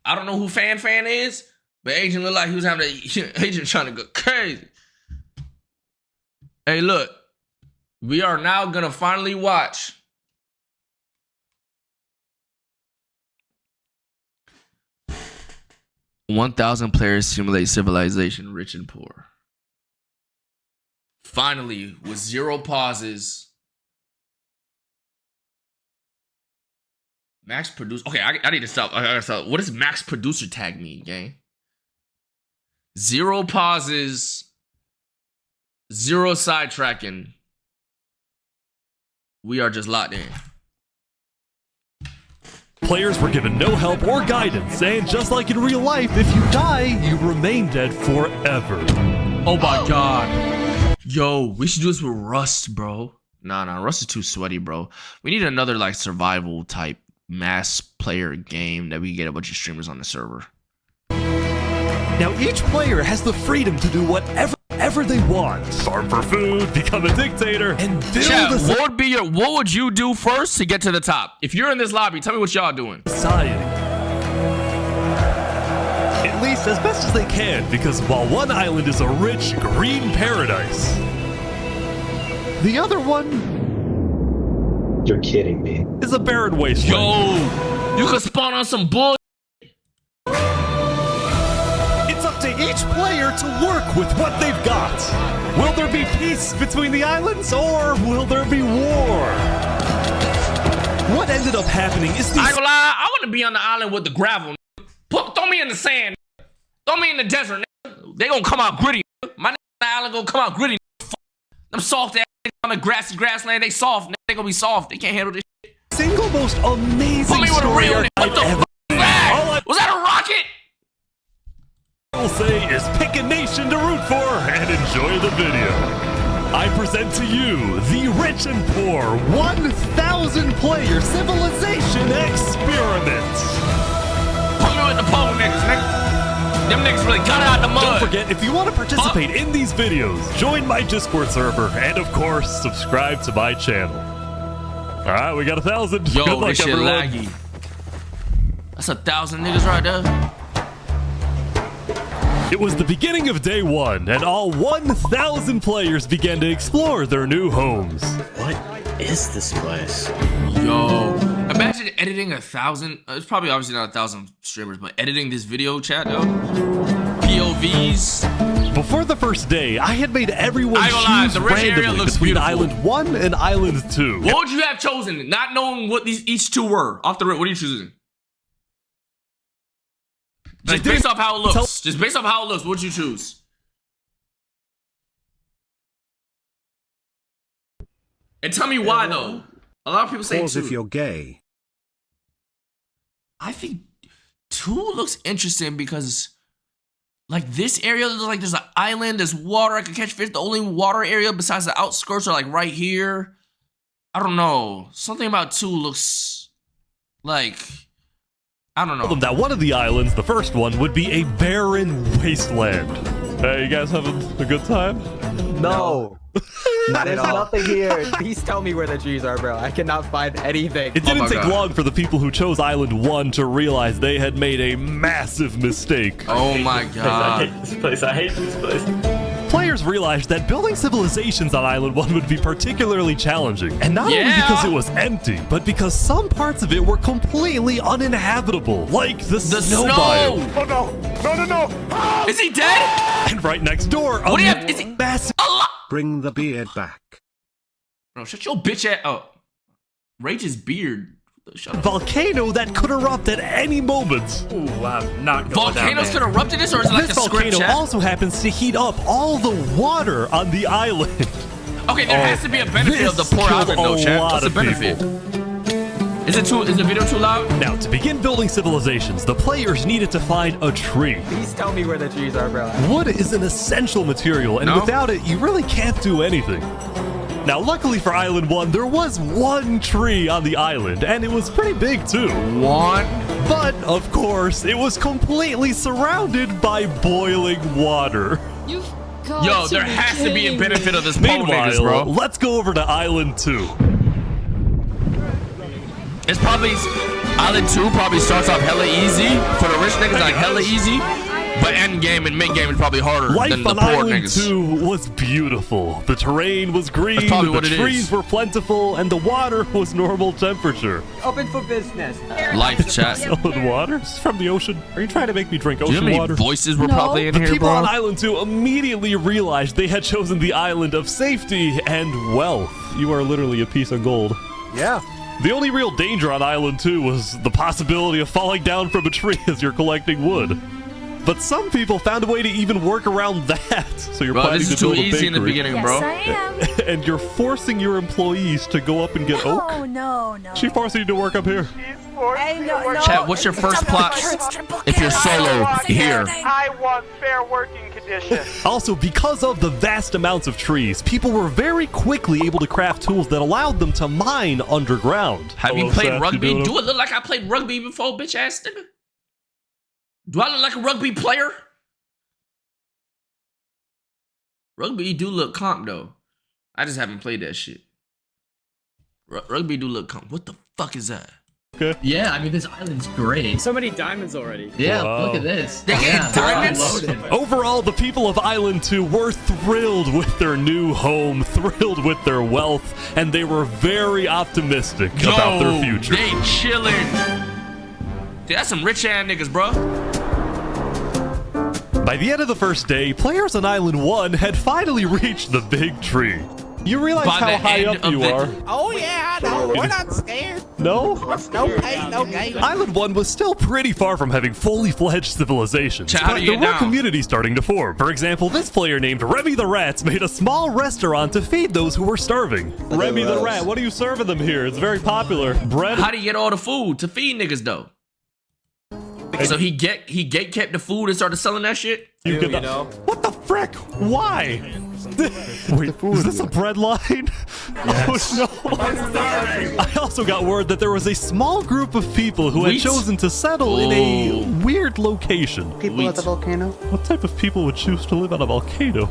I don't know who Fan is, but Agent looked like he was having Agent trying to go crazy. Hey, look. We are now going to finally watch 1,000 players simulate civilization, rich and poor. Finally, with 0 pauses. Max producer. Okay, I need to stop. I gotta stop. What does max producer tag mean, gang? 0 pauses. 0 sidetracking. We are just locked in. Players were given no help or guidance, and just like in real life, if you die, you remain dead forever. Oh my god. Yo, we should do this with Rust, bro. Nah, Rust is too sweaty, bro. We need another like survival type mass player game that we can get a bunch of streamers on the server. Now each player has the freedom to do whatever they want. Starve for food, become a dictator, and build what would you do first to get to the top? If you're in this lobby, tell me what y'all doing. Society. At least as best as they can, because while one island is a rich, green paradise, the other one... You're kidding me. ...is a barren wasteland. Yo, you could spawn on some bull. It's up to each player to work with what they've got. Will there be peace between the islands, or will there be war? What ended up happening is these... I ain't gonna lie, I want to be on the island with the gravel. Throw me in the sand. Throw me in the desert. They gonna come out gritty. My island gonna come out gritty. Them soft ass on the grassy grassland, they soft. They gonna be soft. They can't handle this shit. Single most amazing Put me with a story real. What the fuck is that? Was that a rocket? All I will say is pick a nation to root for and enjoy the video. I present to you the rich and poor 1,000 player civilization experiment. Put me with the pole niggas, nigga. Them niggas really got out the mud. Don't forget, if you want to participate in these videos, join my Discord server, and of course, subscribe to my channel. All right, we got 1,000. Yo, good luck, this shit everyone. laggy. That's 1,000 niggas right there. It was the beginning of day 1, and all 1,000 players began to explore their new homes. What is this place? Yo, imagine editing 1,000. It's probably obviously not 1,000 streamers, but editing this video chat, though. POVs. Before the first day, I had made everyone choose randomly between Island 1 and Island 2. What would you have chosen, not knowing what these each two were? Off the rip, what are you choosing? Just based off how it looks. Just based off how it looks, what would you choose? And tell me why, though. A lot of people say 2. If you're gay. I think 2 looks interesting because, like, this area looks like there's an island, there's water, I can catch fish. The only water area besides the outskirts are, like, right here. I don't know. Something about 2 looks like... I don't know. That one of the islands, the first one, would be a barren wasteland. Hey, you guys having a good time? No. Not There's at all. nothing here. Please tell me where the trees are, bro. I cannot find anything. It didn't take long for the people who chose Island 1 to realize they had made a massive mistake. Oh my god. I hate this place. I hate this place. Players realized that building civilizations on Island 1 would be particularly challenging. And not only because it was empty, but because some parts of it were completely uninhabitable. Like the snow biome. Oh no! No! Is he dead? And right next door, What do you have? Is he massive... Bring the beard back. Bro, shut your bitch ass. Oh. Rage's beard. Shut up. volcano that could erupt at any moment. Ooh, I'm not going Volcanoes could erupt in this, or is it like This a script volcano chat? also happens to heat up all the water on the island. Okay, there has to be a benefit of the poor killed island, though, a chat. lot What's the of benefit? people. Is the video too loud? Now, to begin building civilizations, the players needed to find a tree. Please tell me where the trees are, bro. Wood is an essential material, and without it, you really can't do anything. Now, luckily for Island 1, there was one tree on the island, and it was pretty big, too. One? But, of course, it was completely surrounded by boiling water. Yo, there has to be a benefit of this pole niggas, Meanwhile, bro. let's go over to Island 2. It's probably... Island 2 probably starts off hella easy for the rich. niggas like hella easy, but end game and mid game is probably harder than Life the on poor Island niggas. 2 was beautiful. The terrain was green, probably what the it trees is. were plentiful, and the water was normal temperature. Open for business. Life chat. Solid water? This is from the ocean. Are you trying to make me drink Do you know ocean how many water? voices were probably in The here, people bro? on Island 2 immediately realized they had chosen the island of safety and wealth. You are literally a piece of gold. Yeah. The only real danger on Island 2 was the possibility of falling down from a tree as you're collecting wood. But some people found a way to even work around that. So you're Bro, planning this to is too build a easy in the bakery. beginning, Yes, bro. I am. And you're forcing your employees to go up and get oak? Oh, no. She forcing you to work up here. Hey, no. Chat, what's your first plot if you're solo here? I want fair working conditions. Also, because of the vast amounts of trees, people were very quickly able to craft tools that allowed them to mine underground. Have you Hello, played Seth, you rugby? doing Do it look like I played rugby before, bitch ass nigga? Do I look like a rugby player? Rugby do look comp though. I just haven't played that shit. Rugby do look comp. What the fuck is that? Okay. Yeah, I mean, this island's great. So many diamonds already. Yeah, Wow. look at this. They get diamonds? loaded. Overall, the people of Island 2 were thrilled with their new home, thrilled with their wealth, and they were very optimistic about their future. They chillin'. Dude, that's some rich ass niggas, bro. By the end of the first day, players on Island 1 had finally reached the big tree. You realize By how the high end up of you the- are? Oh yeah, I know. We're not scared. No? No pain, no gain. Island 1 was still pretty far from having fully fledged civilizations, Chat, how but do you there get were down? communities starting to form. For example, this player named Remy the Rats made a small restaurant to feed those who were starving. Remy the Rat, what are you serving them here? It's very popular. Bread? How do you get all the food to feed niggas though? So he gate kept the food and started selling that shit? You get the- What the frick? Why? Wait, is this a bread line? Yes. Oh no! I also got word that there was a small group of people who had Wheat? chosen to settle in a Ooh. weird location. People at the volcano. What type of people would choose to live on a volcano?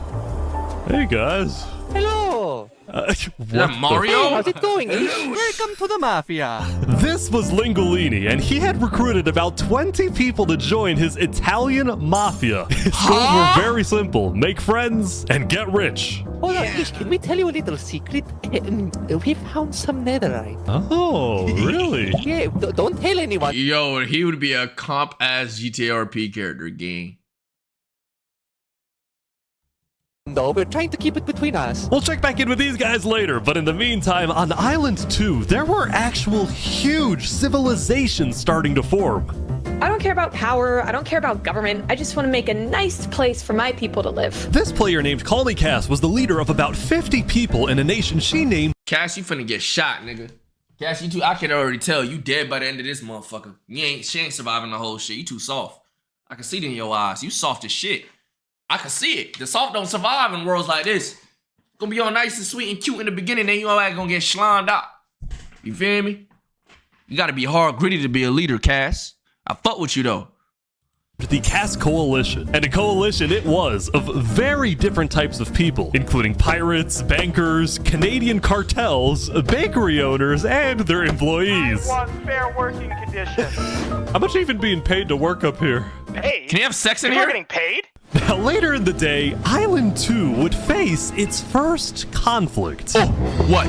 Hey guys. Hello. Is that Mario? How's it going? Welcome to the mafia. This was Lingolini, and he had recruited about 20 people to join his Italian mafia. His goals were very simple: make friends and get rich. Hold on, Ish, can we tell you a little secret? We found some netherite. Oh, really? Yeah, don't tell anyone. Yo, he would be a comp ass GTA RP character, gang. No, we're trying to keep it between us. We'll check back in with these guys later, but in the meantime, on Island 2, there were actual huge civilizations starting to form. I don't care about power. I don't care about government. I just want to make a nice place for my people to live. This player named Call Me Cass was the leader of about 50 people in a nation she named Cass, you finna get shot, nigga. Cass, you too. I can already tell you dead by the end of this motherfucker. She ain't surviving the whole shit. You too soft. I can see it in your eyes. You soft as shit. I can see it. The soft don't survive in worlds like this. Gonna be all nice and sweet and cute in the beginning, then you all gonna get slimed out. You feel me? You gotta be hard gritty to be a leader, Cass. I fuck with you though. the Cass Coalition. And a coalition it was of very different types of people, including pirates, bankers, Canadian cartels, bakery owners, and their employees. I want fair working conditions. How much even being paid to work up here? Paid? Can you have sex in People are here? getting paid? Now, later in the day, Island 2 would face its first conflict. Oh, what?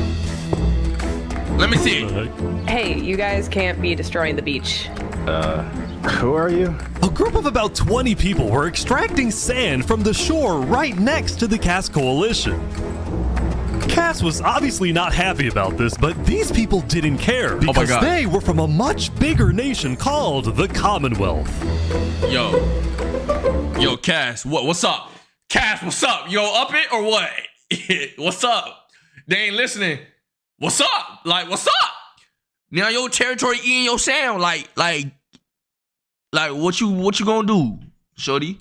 Let me see it. Hey, you guys can't be destroying the beach. Who are you? A group of about 20 people were extracting sand from the shore right next to the Cass Coalition. Cass was obviously not happy about this, but these people didn't care because God. they were from a much bigger nation called the Commonwealth. Yo, Cass, what's up? Cass, what's up? Yo, up it or what? What's up? They ain't listening. What's up? Like, what's up? Now your territory eating your sound. Like what you gonna do, shorty?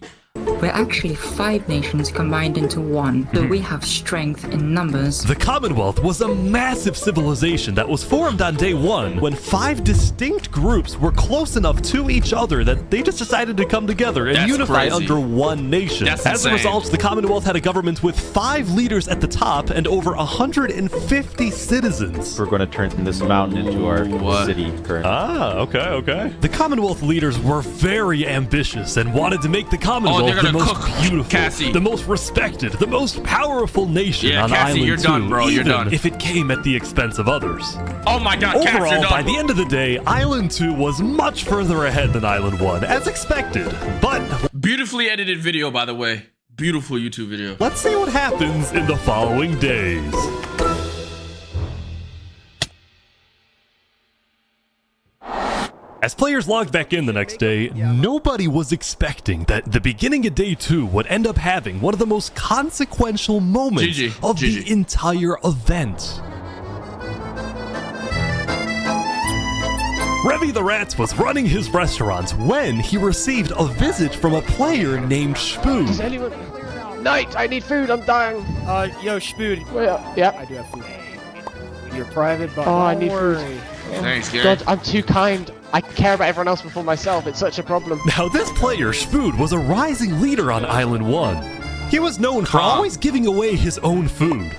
We're actually 5 nations combined into one, so we have strength in numbers. The Commonwealth was a massive civilization that was formed on day 1 when 5 distinct groups were close enough to each other that they just decided to come together and unify under one nation. As a result, the Commonwealth had a government with 5 leaders at the top and over 150 citizens. We're going to turn this mountain into our city currently. Ah, okay. The Commonwealth leaders were very ambitious and wanted to make the Commonwealth the most beautiful, the most respected, the most powerful nation on Island 2, you're done, bro. You're even done. if it came at the expense of others. Oh my God, Overall, by the end of the day, Island 2 was much further ahead than Island 1, as expected. But beautifully edited video, by the way. Beautiful YouTube video. Let's see what happens in the following days. As players logged back in the next day, nobody was expecting that the beginning of day 2 would end up having one of the most consequential moments of the entire event. Revy the Rats was running his restaurant when he received a visit from a player named Spood. Does anyone... Knight, I need food, I'm dying. Yo, Spood. Yeah. I do have food. You're private, but I need food. Thanks, Gary. God, I'm too kind. I care about everyone else before myself. It's such a problem. Now, this player, Spood, was a rising leader on Island 1. He was known for always giving away his own food.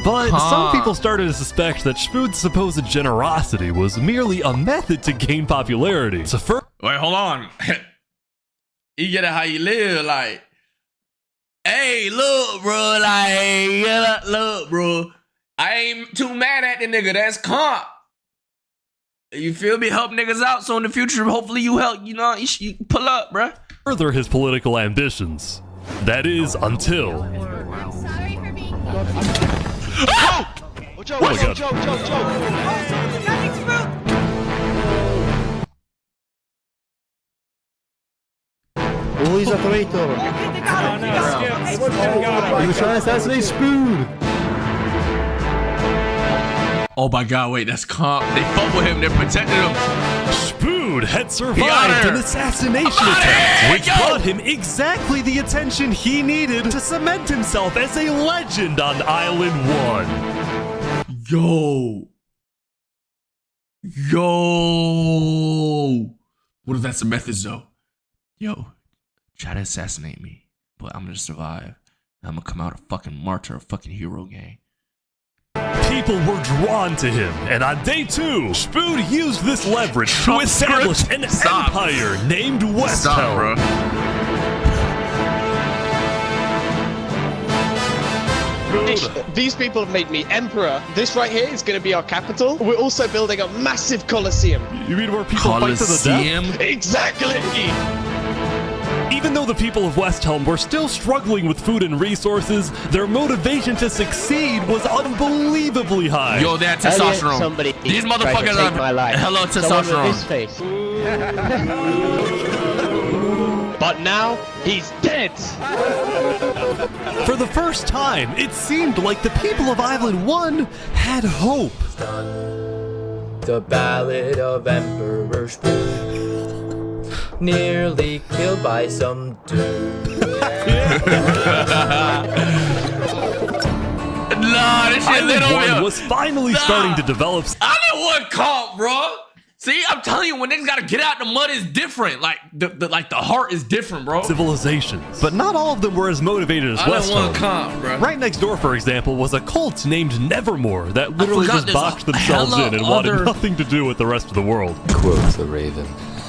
But some people started to suspect that Spood's supposed generosity was merely a method to gain popularity. So wait, hold on. You get it how you live, like, hey, look, bro, like, look, bro. I ain't too mad at the nigga. That's comp. You feel me? Help niggas out so in the future, hopefully you help, you know, you pull up, bruh. Further his political ambitions. That is until... I'm sorry for being... Oh! Joe, Oh my God. Joe. Oh, he's a traitor. He was trying to assassinate Spood. Oh my God, wait, that's comp. They fuck with him, they're protecting him. Spood had survived an assassination attempt, which brought him exactly the attention he needed to cement himself as a legend on Island 1. Yo. What if that's the methods, though? Yo, try to assassinate me, but I'm gonna survive. I'm gonna come out a fucking martyr, a fucking hero gang. People were drawn to him, and on day 2, Spood used this leverage to establish an empire named Westhelm. These people have made me emperor. This right here is going to be our capital. We're also building a massive coliseum. You mean where people fight to the death? Exactly. Even though the people of Westhelm were still struggling with food and resources, their motivation to succeed was unbelievably high. Yo, that testosterone. These motherfuckers are hello testosterone. But now he's dead. For the first time, it seemed like the people of Island 1 had hope. The Ballad of Emperor Spood. Nearly killed by some dude. Nah, this shit lit over Island 1 was finally starting to develop. I didn't want comp, bro. See, I'm telling you, when niggas gotta get out the mud, is different. Like the heart is different, bro. Civilizations, but not all of them were as motivated as Westhelm. I didn't want comp, bro. Right next door, for example, was a cult named Nevermore that literally just boxed themselves in and wanted nothing to do with the rest of the world. Quote the Raven.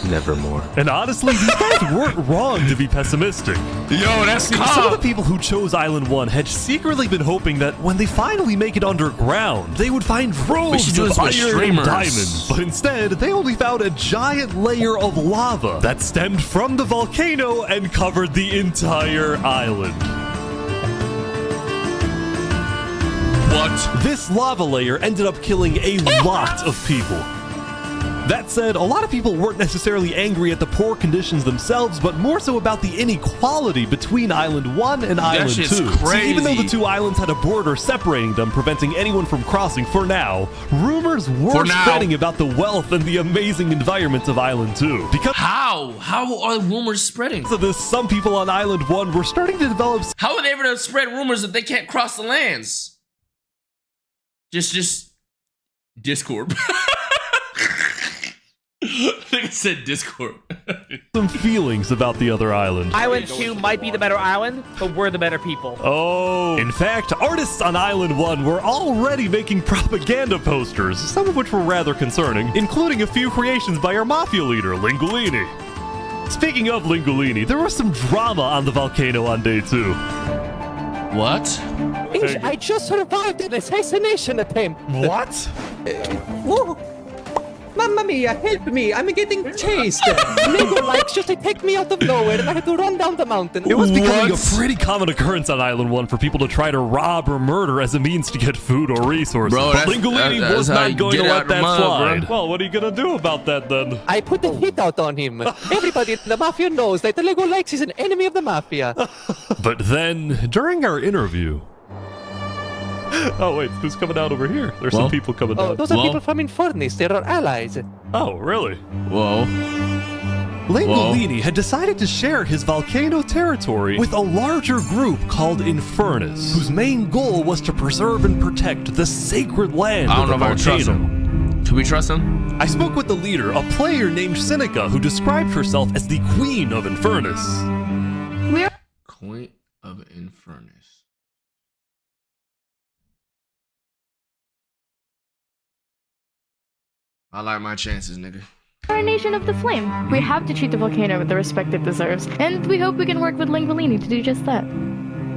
Nevermore. And honestly, these guys weren't wrong to be pessimistic. Yo, that's Some of the people who chose Island 1 had secretly been hoping that when they finally make it underground, they would find rows of iron and diamonds. But instead, they only found a giant layer of lava that stemmed from the volcano and covered the entire island. What? This lava layer ended up killing a lot of people. That said, a lot of people weren't necessarily angry at the poor conditions themselves, but more so about the inequality between Island 1 and Island 2. shit's So even though the crazy. two islands had a border separating them, preventing anyone from crossing for now, rumors were spreading about the wealth and the amazing environments of Island 2. Because How are rumors spreading? of this, some people on Island 1 were starting to develop How are they able to spread rumors if they can't cross the lands? Just Discord. I think I said Discord. some feelings about the other island. Island 2 might be the better island, but we're the better people. Oh, in fact, artists on Island 1 were already making propaganda posters, some of which were rather concerning, including a few creations by our mafia leader, Lingolini. Speaking of Lingolini, there was some drama on the volcano on day 2. What? I just survived an assassination attempt. What? Whoa. Mamma mia, help me! I'm getting chased! Lego likes just attacked me out of nowhere and I had to run down the mountain. It was becoming a pretty common occurrence on Island 1 for people to try to rob or murder as a means to get food or resources. Bro, but that's- Lingolini that's was how not you going to get out let the that mud, bro. slide. Well, what are you going to do about that then? I put the hit out on him. Everybody in the mafia knows that Lego likes is an enemy of the mafia. But then, during our interview... Oh, wait, who's coming out over here? There's some people coming Oh, down. those are people from Infernus. They're our allies. Oh, really? Whoa. Lingolini had decided to share his volcano territory with a larger group called Infernus, whose main goal was to preserve and protect the sacred land I don't know of if the I can trust volcano. him. Can we trust him? I spoke with the leader, a player named Seneca, who described herself as the Queen of Infernus. Queen of Infernus. I like my chances, nigga. Our nation of the flame. We have to treat the volcano with the respect it deserves, and we hope we can work with Lingolini to do just that.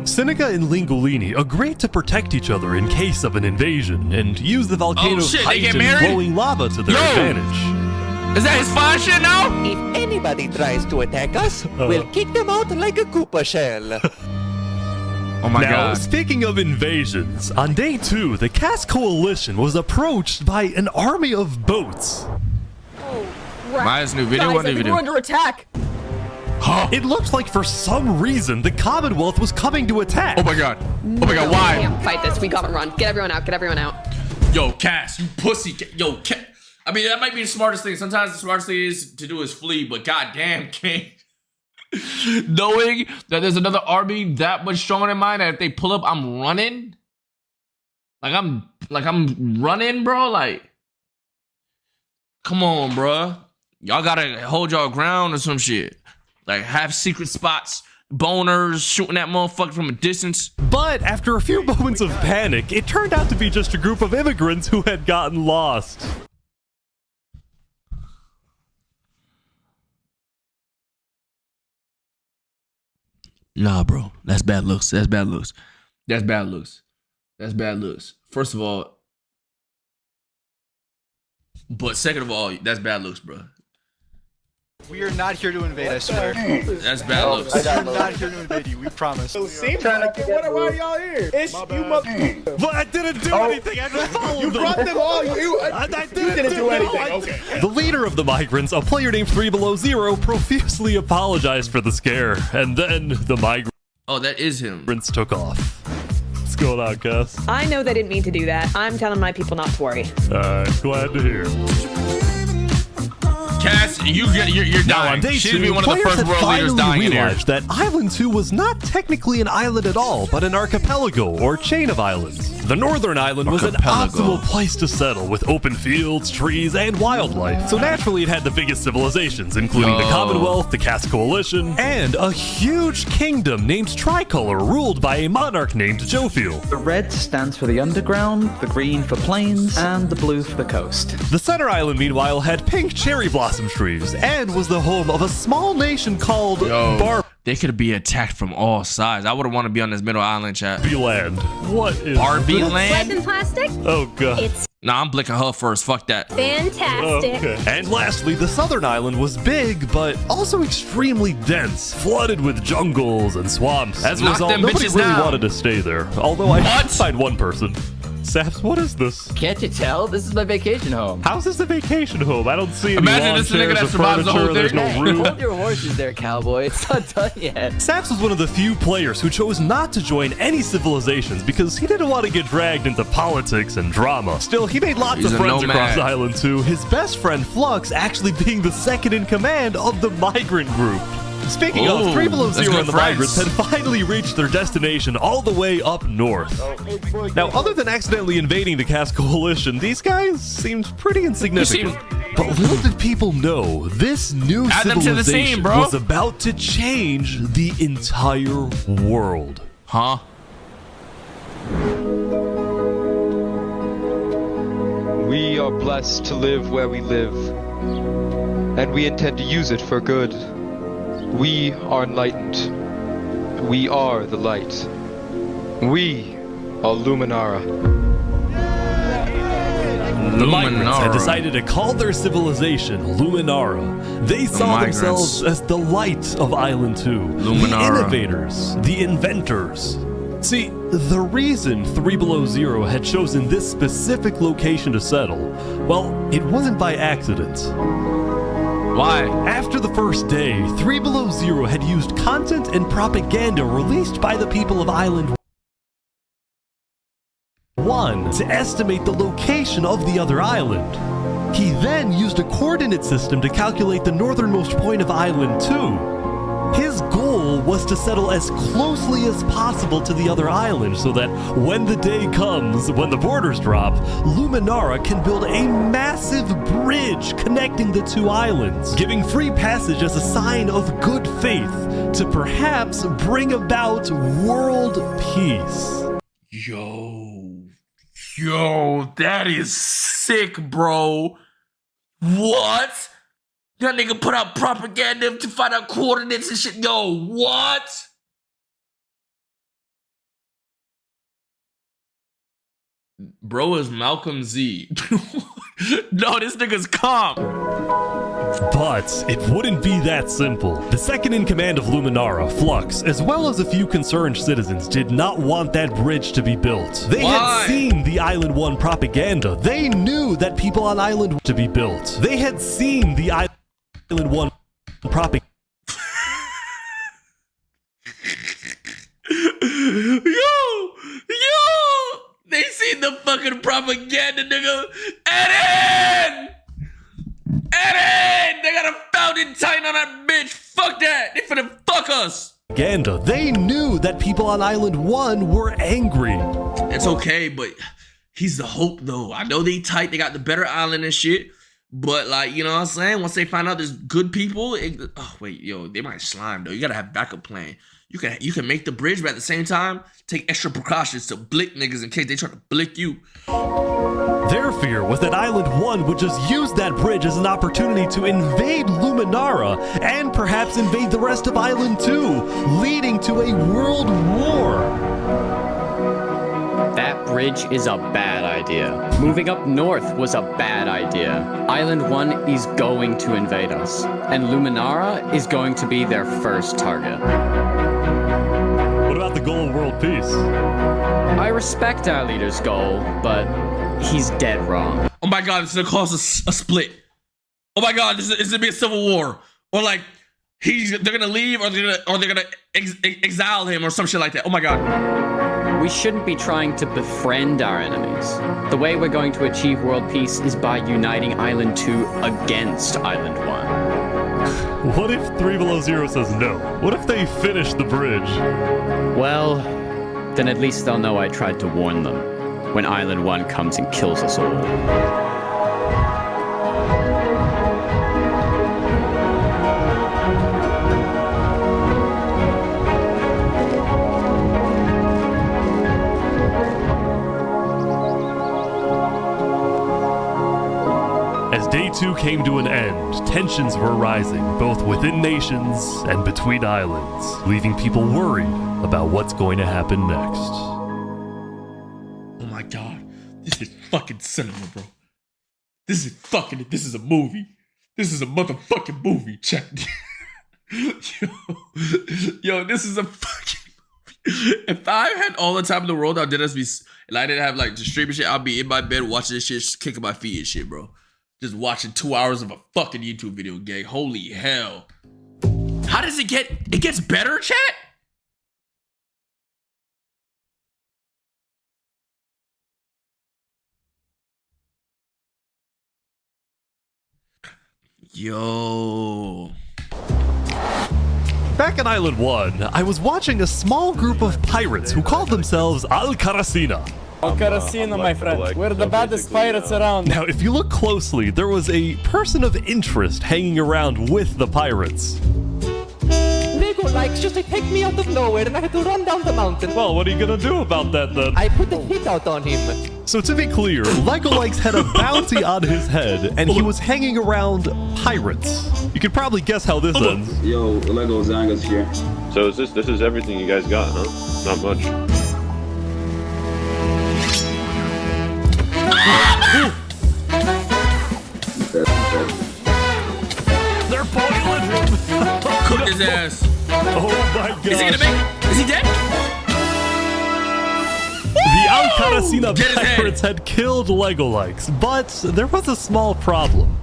Seneca and Lingolini agreed to protect each other in case of an invasion and use the volcano's shit, they height get and married? flowing lava to their advantage. Is that his fine shit now? If anybody tries to attack us, we'll kick them out like a Koopa shell. Oh my Now, god. speaking of invasions, on day 2, the Cass Coalition was approached by an army of boats. Maya's new video. What new video? under attack. It looked like for some reason the Commonwealth was coming to attack. Oh my god. Oh my god, why? We can't fight this. We gotta run. Get everyone out. Get everyone out. Yo, Cass, you pussy. Yo, Cass. I mean, that might be the smartest thing. Sometimes the smartest thing is to do is flee, but goddamn, King. Knowing that there's another army that much stronger than mine, that if they pull up, I'm running. I'm running, bro. Like, come on, bro. Y'all gotta hold y'all ground or some shit. Like, have secret spots, boners, shooting that motherfucker from a distance. But after a few moments of panic, it turned out to be just a group of immigrants who had gotten lost. Nah, bro. That's bad looks. That's bad looks. That's bad looks. That's bad looks. First of all, but second of all, that's bad looks, bro. We are not here to invade, I swear. That's bad looks. We're not here to invade you, we promise. Why are y'all here? It's you mother. But I didn't do anything. I just followed You them. brought them all. I didn't do anything. Okay. The leader of the migrants, a player named 3 Below Zero, profusely apologized for the scare, and then the migrants Oh, that is him. took off. What's going on, Cass? I know they didn't mean to do that. I'm telling my people not to worry. Glad to hear. Cass, you're Now, dying. on day She 2, should be one of the players first had world leaders finally dying in here. realized that Island 2 was not technically an island at all, but an archipelago or chain of islands. The northern island was an optimal place to settle with open fields, trees, and wildlife. So naturally, it had the biggest civilizations, including the Commonwealth, the Cass Coalition, and a huge kingdom named Tricolor, ruled by a monarch named Jofiel. The red stands for the underground, the green for plains, and the blue for the coast. The center island, meanwhile, had pink cherry blossom trees and was the home of a small nation called Barbie They could be attacked from all sides. I wouldn't want to be on this middle island, chat. Land. What is Barbie land? Red and plastic? Oh god. It's Nah, I'm blicking her first. Fuck that. fantastic. Okay. And lastly, the southern island was big, but also extremely dense, flooded with jungles and swamps. As a Knock result, them nobody bitches really down. wanted to stay there. Although I did find one person. Saps, what is this? Can't you tell? This is my vacation home. How's this a vacation home? I don't see any Imagine lawn this is the nigga chairs that or survives the whole furniture, there's thing. no roof. Hold your horses there, cowboy. It's not done yet. Saps was one of the few players who chose not to join any civilizations because he didn't want to get dragged into politics and drama. Still, he made lots He's of a friends nomad. across Island 2, his best friend Flux actually being the second in command of the migrant group. Speaking Ooh, of, 3 Below that's Zero good and the friends. migrants had finally reached their destination all the way up north. Now, other than accidentally invading the Cass Coalition, these guys seemed pretty insignificant. But little did people know, this new Add them to the civilization scene, bro. was about to change the entire world. Huh? We are blessed to live where we live, and we intend to use it for good. We are enlightened. We are the light. We are Luminara. The migrants had decided to call their civilization Luminara. They saw themselves as the light of Island 2, Luminara. the innovators, the inventors. See, the reason 3 Below Zero had chosen this specific location to settle, well, it wasn't by accident. Why? After the first day, 3 Below Zero had used content and propaganda released by the people of Island 1 to estimate the location of the other island. He then used a coordinate system to calculate the northernmost point of Island 2. His goal was to settle as closely as possible to the other island so that when the day comes, when the borders drop, Luminara can build a massive bridge connecting the two islands, giving free passage as a sign of good faith to perhaps bring about world peace. Yo, that is sick, bro. What? That nigga put out propaganda to find out coordinates and shit. Yo, what? Bro is Malcolm Z. No, this nigga's calm. But it wouldn't be that simple. The second in command of Luminara, Flux, as well as a few concerned citizens, did not want that bridge to be built. They had seen the Island 1 propaganda. They knew that people on Island 1 to be built. They had seen the Island 1 propaganda. Yo! They seen the fucking propaganda, nigga. Eden! They got a fountain tight on that bitch. Fuck that. They finna fuck us. They knew that people on Island 1 were angry. It's okay, but he's the hope, though. I know they tight. They got the better island and shit. But, like, you know what I'm saying? Once they find out there's good people, oh, wait, yo, they might slime, though. You gotta have backup plan. You can make the bridge, but at the same time, take extra precautions to blick niggas in case they try to blick you. Their fear was that Island 1 would just use that bridge as an opportunity to invade Luminara and perhaps invade the rest of Island 2, leading to a world war. That bridge is a bad idea. Moving up north was a bad idea. Island 1 is going to invade us, and Luminara is going to be their first target. What about the goal of world peace? I respect our leader's goal, but he's dead wrong. Oh my god, this is gonna cause a split. Oh my god, this is gonna be a civil war. Or like, they're gonna leave, or they're gonna exile him, or some shit like that. Oh my god. We shouldn't be trying to befriend our enemies. The way we're going to achieve world peace is by uniting Island 2 against Island 1. What if 3 Below Zero says no? What if they finish the bridge? Well, then at least they'll know I tried to warn them when Island 1 comes and kills us all. As Day 2 came to an end, tensions were rising, both within nations and between islands, leaving people worried about what's going to happen next. Oh my god, this is fucking cinema, bro. This is a movie. This is a motherfucking movie, chat. Yo, this is a fucking movie. If I had all the time in the world, I did us be, and I didn't have like to stream and shit, I'd be in my bed watching this shit, just kicking my feet and shit, bro. Just watching 2 hours of a fucking YouTube video, gang. Holy hell. How does it get? It gets better, chat? Yo. Back on Island 1, I was watching a small group of pirates who called themselves Al-Karasina. Al-Karasina, my friend. We're the baddest pirates around. Now, if you look closely, there was a person of interest hanging around with the pirates. Lego likes just to take me out of nowhere and I had to run down the mountain. Well, what are you gonna do about that then? I put the hit out on him. So to be clear, Lego Likes had a bounty on his head and he was hanging around pirates. You could probably guess how this ends. Yo, Lego Zanga's here. So is this is everything you guys got, huh? Not much. They're boiling him! Cooked his ass. Oh my god. Is he gonna make it? Is he dead? The Al-Karasina pirates had killed Lego Likes, but there was a small problem.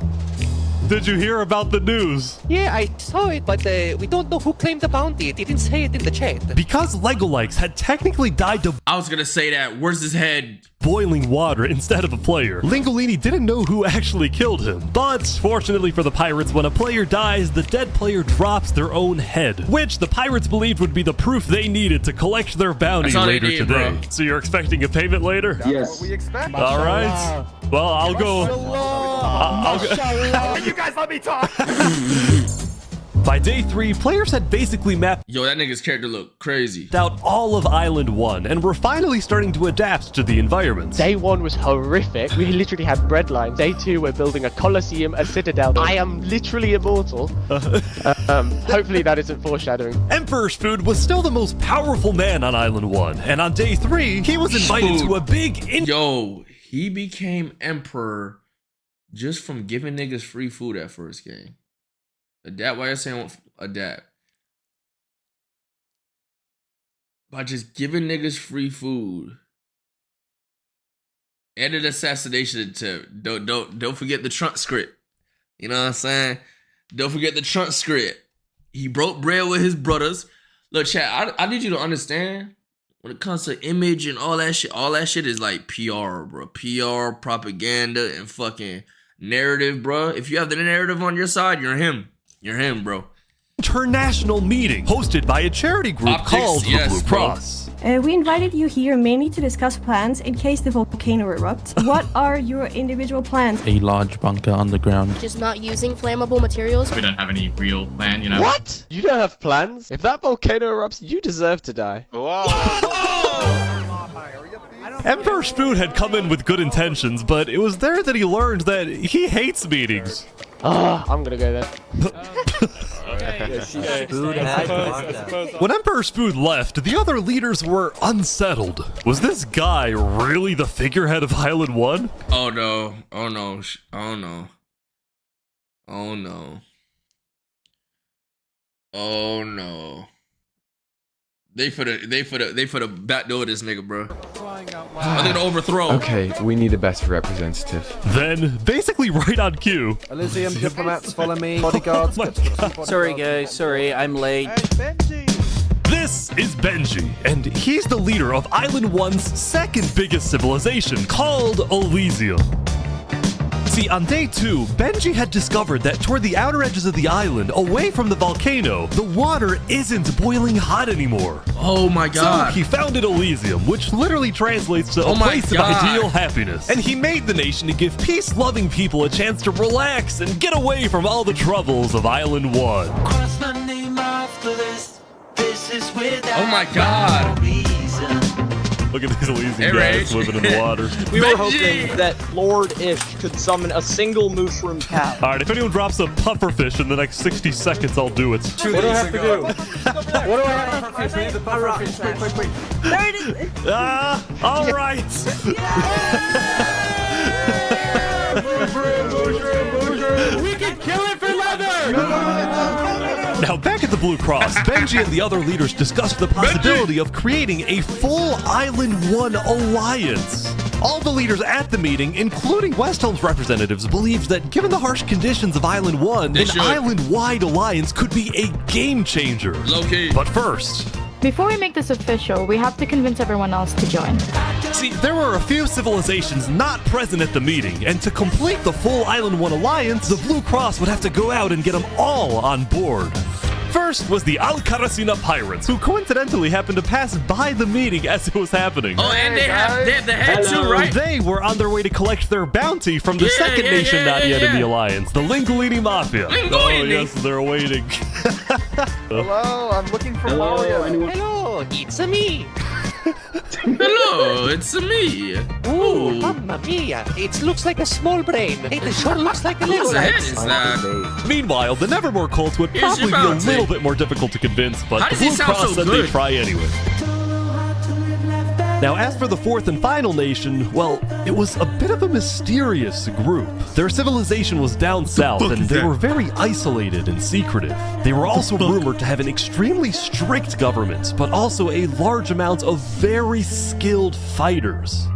Did you hear about the news? Yeah, I saw it, but we don't know who claimed the bounty. It didn't say it in the chat. Because Lego Likes had technically died to I was gonna say that. Where's his head? Boiling water instead of a player. Lingolini didn't know who actually killed him, but fortunately for the pirates, when a player dies, the dead player drops their own head, which the pirates believed would be the proof they needed to collect their bounty later today. Bro. So you're expecting a payment later? Yes. All right. Well, I'll go. I'll go. You guys let me talk. By day 3, players had basically mapped Yo, that nigga's character look crazy. out all of Island 1 and were finally starting to adapt to the environment. Day 1 was horrific. We literally had bread lines. Day 2, we're building a coliseum, a citadel. I am literally immortal. Hopefully that isn't foreshadowing. Emperor's Food was still the most powerful man on Island 1, and on day 3, he was invited to a big Yo, he became emperor just from giving niggas free food at first game. Adapt, why you saying adapt? By just giving niggas free food. And an assassination attempt. Don't forget the Trump script. You know what I'm saying? Don't forget the Trump script. He broke bread with his brothers. Look, chat, I need you to understand, when it comes to image and all that shit is like PR, bro. PR, propaganda, and fucking narrative, bro. If you have the narrative on your side, you're him. You're him, bro. International meeting hosted by a charity group called the Blue Cross. We invited you here mainly to discuss plans in case the volcano erupts. What are your individual plans? A large bunker underground. Just not using flammable materials. We don't have any real plan, you know. What? You don't have plans? If that volcano erupts, you deserve to die. Emperor's Food had come in with good intentions, but it was there that he learned that he hates meetings. I'm gonna go there. When Emperor's Food left, the other leaders were unsettled. Was this guy really the figurehead of Island 1? Oh no. Oh no. Oh no. Oh no. Oh no. They for the backdoor this nigga, bro. I think to overthrow. Okay, we need a better representative. Then, basically right on cue. Elysium diplomats, follow me. Bodyguards. Sorry guys, sorry, I'm late. This is Benji, and he's the leader of Island 1's second biggest civilization, called Elysium. See, on day 2, Benji had discovered that toward the outer edges of the island, away from the volcano, the water isn't boiling hot anymore. Oh my god. So he founded Elysium, which literally translates to a place of ideal happiness. And he made the nation to give peace-loving people a chance to relax and get away from all the troubles of Island 1. Oh my god. Look at these Elysian guys living in the water. We were hoping that Lord Ish could summon a single mushroom cow. Alright, if anyone drops a pufferfish in the next 60 seconds, I'll do it. What do I have to do? What do I have to do? We need the pufferfish. Quick. There it is. Alright. We can kill it for leather! Now, back at the Blue Cross, Benji and the other leaders discussed the possibility of creating a full Island 1 alliance. All the leaders at the meeting, including Westholme's representatives, believed that given the harsh conditions of Island 1, an island-wide alliance could be a game changer. Low-key. But first... Before we make this official, we have to convince everyone else to join. See, there were a few civilizations not present at the meeting, and to complete the full Island 1 alliance, the Blue Cross would have to go out and get them all on board. First was the Al-Karasina pirates, who coincidentally happened to pass by the meeting as it was happening. Oh, and they have the head too, right? They were on their way to collect their bounty from the second nation not yet in the alliance, the Linguini Mafia. Oh yes, they're waiting. Hello, I'm looking for Mario. Hello, it's me. Hello, it's me. Ooh, mamma mia! It looks like a small brain. It sure looks like a little head. Is that? Meanwhile, the Nevermore cult would probably be a little bit more difficult to convince, but the Blue Cross said they'd try anyway. Now, as for the fourth and final nation, well, it was a bit of a mysterious group. Their civilization was down south, and they were very isolated and secretive. They were also rumored to have an extremely strict government, but also a large amount of very skilled fighters.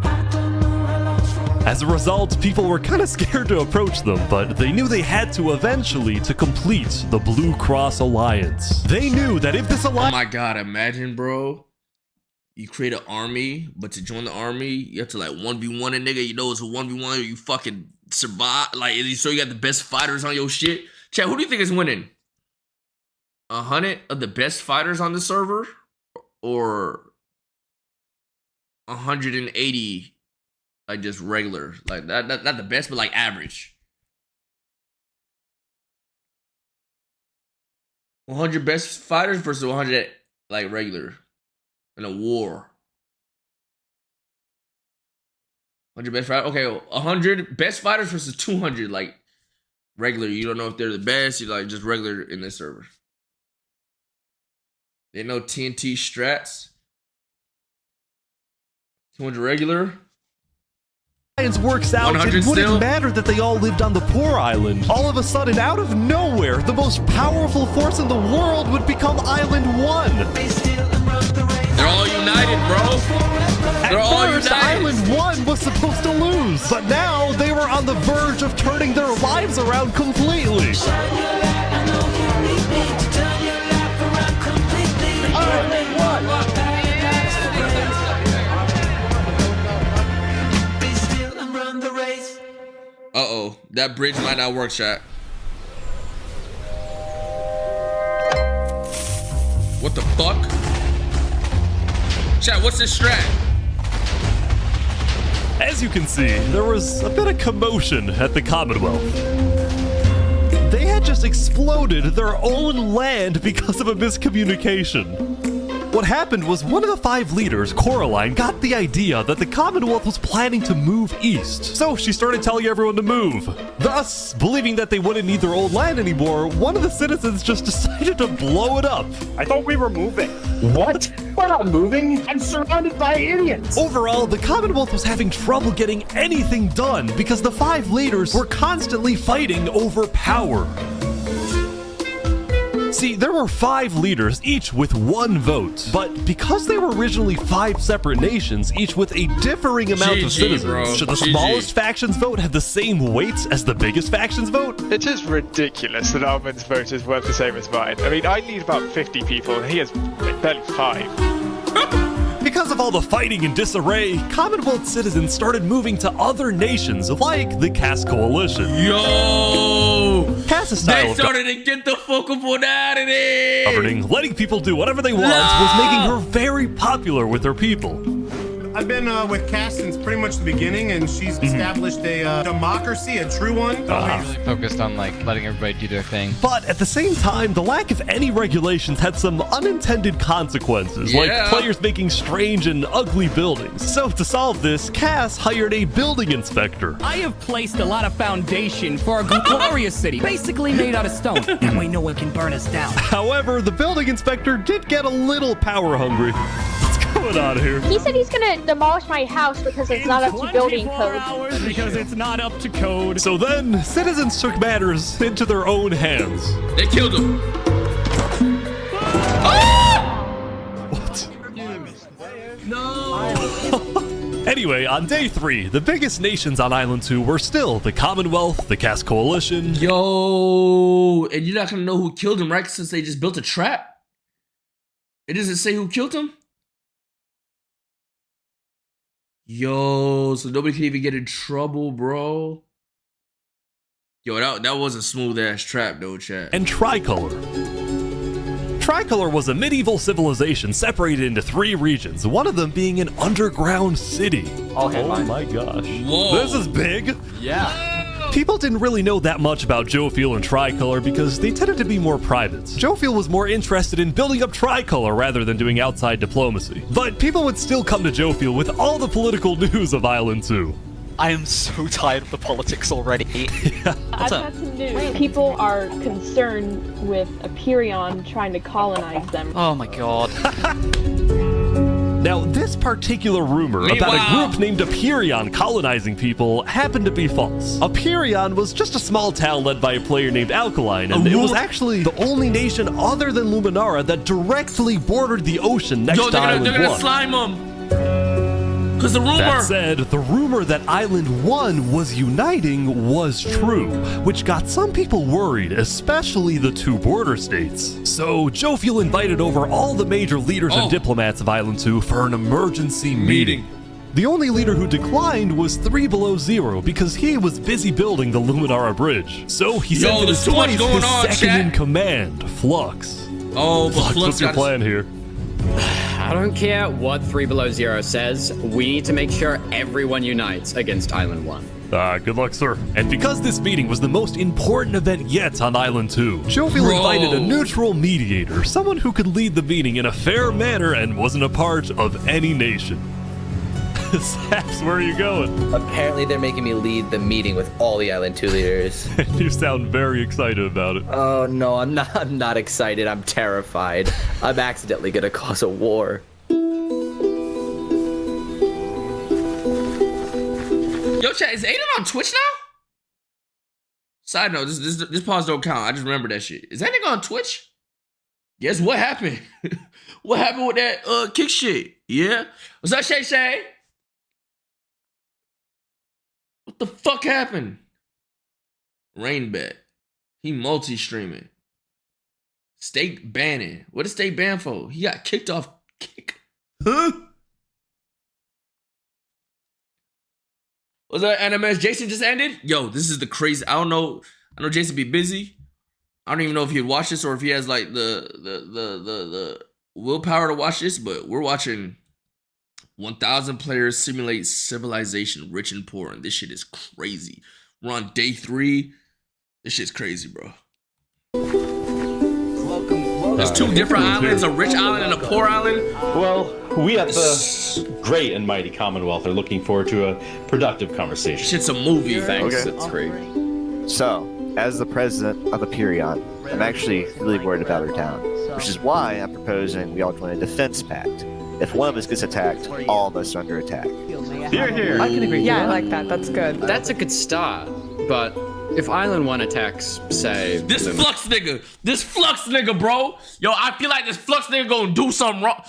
As a result, people were kind of scared to approach them, but they knew they had to eventually to complete the Blue Cross Alliance. They knew that if this alliance— Oh my god, imagine, bro. You create an army, but to join the army, you have to like 1v1 a nigga. You know it's a 1v1, you fucking survive. Like, so you got the best fighters on your shit. Chat, who do you think is winning? 100 of the best fighters on the server? Or 180 like just regular? Like, not the best, but like average. 100 best fighters versus 100 like regular. In a war. 100 best fighters. Okay, 100 best fighters versus 200 like regular. You don't know if they're the best. You're like just regular in this server. They know TNT strats. 200 regular. Alliance works out, it wouldn't still matter that they all lived on the poor island. All of a sudden, out of nowhere, the most powerful force in the world would become Island 1. They're all united, bro. They're all united. Island 1 was supposed to lose, but now they were on the verge of turning their lives around completely. Uh-oh, that bridge might not work, chat. What the fuck? Chat, what's this strat? As you can see, there was a bit of commotion at the Commonwealth. They had just exploded their own land because of a miscommunication. What happened was one of the 5 leaders, Coraline, got the idea that the Commonwealth was planning to move east. So she started telling everyone to move. Thus, believing that they wouldn't need their old land anymore, one of the citizens just decided to blow it up. I thought we were moving. What? We're not moving. I'm surrounded by idiots. Overall, the Commonwealth was having trouble getting anything done because the 5 leaders were constantly fighting over power. See, there were 5 leaders, each with 1 vote. But because they were originally 5 separate nations, each with a differing amount of citizens, should the smallest faction's vote have the same weight as the biggest faction's vote? It is ridiculous that Armin's vote is worth the same as mine. I mean, I need about 50 people, and he has barely 5. Because of all the fighting and disarray, Commonwealth citizens started moving to other nations like the Cass Coalition. Yo! Cass's style they started to get the fucking one out of there! Governing, letting people do whatever they want, was making her very popular with her people. I've been with Cass since pretty much the beginning, and she's established a democracy, a true one. Really focused on like letting everybody do their thing. But at the same time, the lack of any regulations had some unintended consequences, like players making strange and ugly buildings. So to solve this, Cass hired a building inspector. I have placed a lot of foundation for a glorious city, basically made out of stone. That way no one can burn us down. However, the building inspector did get a little power hungry. What's going on here? He said he's gonna demolish my house because it's not up to building code. Because it's not up to code. So then, citizens took matters into their own hands. They killed him. Anyway, on day 3, the biggest nations on Island 2 were still the Commonwealth, the Caste Coalition. Yo, and you're not gonna know who killed him, right? Since they just built a trap. It doesn't say who killed him. Yo, so nobody can even get in trouble, bro. Yo, that was a smooth ass trap, though, chat. And Tricolor. Tricolor was a medieval civilization separated into 3 regions, one of them being an underground city. Oh my gosh. Whoa. This is big. Yeah. People didn't really know that much about Jofiel and Tricolor because they tended to be more private. Jofiel was more interested in building up Tricolor rather than doing outside diplomacy. But people would still come to Jofiel with all the political news of Island 2. I am so tired of the politics already. I've got some news. People are concerned with Aperion trying to colonize them. Oh my god. Now, this particular rumor about a group named Aperion colonizing people happened to be false. Aperion was just a small town led by a player named Alkaline, and it was actually the only nation other than Luminara that directly bordered the ocean next to Island 1. They're gonna slime them. Because the rumor... That said, the rumor that Island 1 was uniting was true, which got some people worried, especially the 2 border states. So, Jofiel invited over all the major leaders and diplomats of Island 2 for an emergency meeting. The only leader who declined was 3 Below Zero because he was busy building the Luminara Bridge. So he sent in his twice his second-in-command, Flux. Oh, but Flux, what's your plan here? I don't care what 3 Below Zero says. We need to make sure everyone unites against Island 1. Good luck, sir. And because this meeting was the most important event yet on Island 2, Jofiel invited a neutral mediator, someone who could lead the meeting in a fair manner and wasn't a part of any nation. Saps, where are you going? Apparently they're making me lead the meeting with all the Island 2 leaders. You sound very excited about it. Oh no, I'm not excited. I'm terrified. I'm accidentally gonna cause a war. Yo, chat, is Aiden on Twitch now? Side note, this pause don't count. I just remember that shit. Is that nigga on Twitch? Guess what happened? What happened with that kick shit? Yeah? What's up, Shay Shay? What the fuck happened? Rainbet. He multi-streaming. State banning. What is state ban for? He got kicked off kick. Huh? Was that NMS Jason just ended? Yo, this is the crazy. I know Jason be busy. I don't even know if he'd watch this or if he has like the willpower to watch this, but we're watching 1,000 players simulate civilization, rich and poor, and this shit is crazy. We're on day 3. This shit's crazy, bro. There's 2 different islands, a rich island and a poor island. Well, we at the great and mighty Commonwealth are looking forward to a productive conversation. Shit's a movie. Thanks, Okay. it's great. So, as the president of Aperion, I'm actually really worried about our town, which is why I'm proposing we all join a defense pact. If one of us gets attacked, all of us are under attack. Here, here. I can agree. Yeah, I like that. That's good. That's a good start. But if Island 1 attacks, say... This Flux nigga, bro. Yo, I feel like this Flux nigga gonna do something wrong.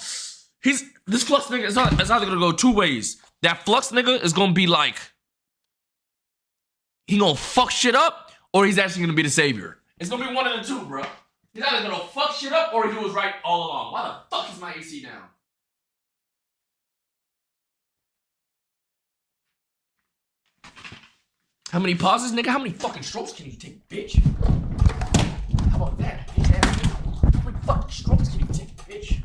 This Flux nigga, it's either gonna go 2 ways. That Flux nigga is gonna be like, he gonna fuck shit up, or he's actually gonna be the savior. It's gonna be one of the 2, bro. He's either gonna fuck shit up, or he was right all along. Why the fuck is my AC down? How many pauses, nigga? How many fucking strokes can you take, bitch? How about that, bitch ass nigga? How many fucking strokes can you take, bitch?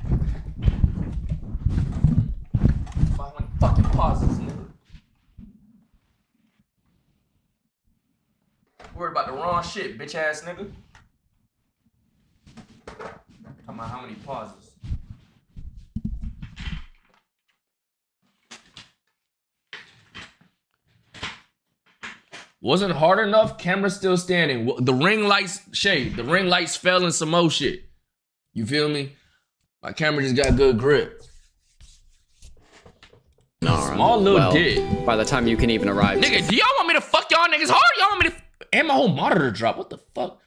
How many fucking pauses, nigga? Worried about the wrong shit, bitch ass nigga. Talking about how many pauses. Wasn't hard enough, camera still standing. The ring lights, shade. The ring lights fell in some more shit. You feel me? My camera just got good grip. Small little dick. By the time you can even arrive. Nigga, do y'all want me to fuck y'all niggas hard? Y'all want me to... And my whole monitor drop. What the fuck?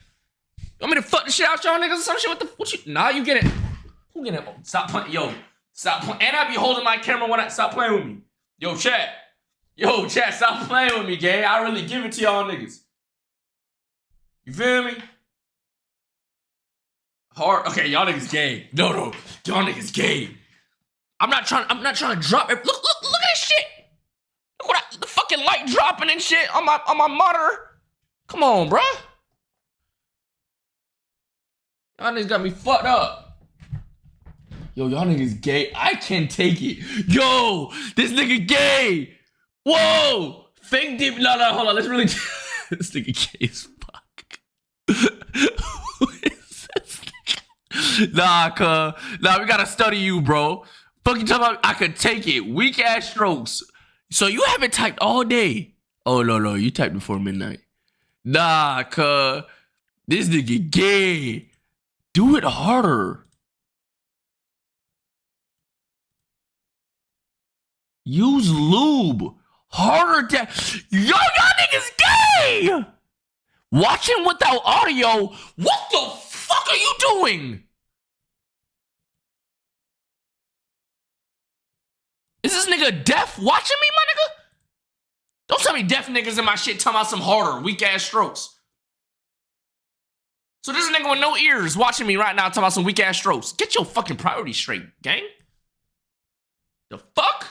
You want me to fuck the shit out y'all niggas or some shit? What you... Nah, you get it. Who get it? Stop playing. Yo, stop playing. And I be holding my camera when I... Stop playing with me. Yo, chat. Yo, chat, stop playing with me, gang. I really give it to y'all niggas. You feel me? Hard. Okay, y'all niggas gay. No. Y'all niggas gay. I'm not trying to drop it. Look at this shit. Look what the fucking light dropping and shit on my monitor. Come on, bruh. Y'all niggas got me fucked up. Yo, y'all niggas gay. I can't take it. Yo, this nigga gay. Whoa. Fake deep. No, hold on. Let's really. This nigga gay as fuck. Who is this nigga? Nah, we gotta study you, bro. Fucking talking about I could take it. Weak ass strokes. So you haven't typed all day. Oh, no. You typed before midnight. Nah, this nigga gay. Do it harder. Use lube. Harder. Y'all niggas gay. Watching without audio. What the fuck are you doing? Is this nigga deaf watching me, my nigga? Don't tell me deaf niggas in my shit talking about some harder, weak ass strokes. So this nigga with no ears watching me right now talking about some weak ass strokes. Get your fucking priorities straight, gang. The fuck?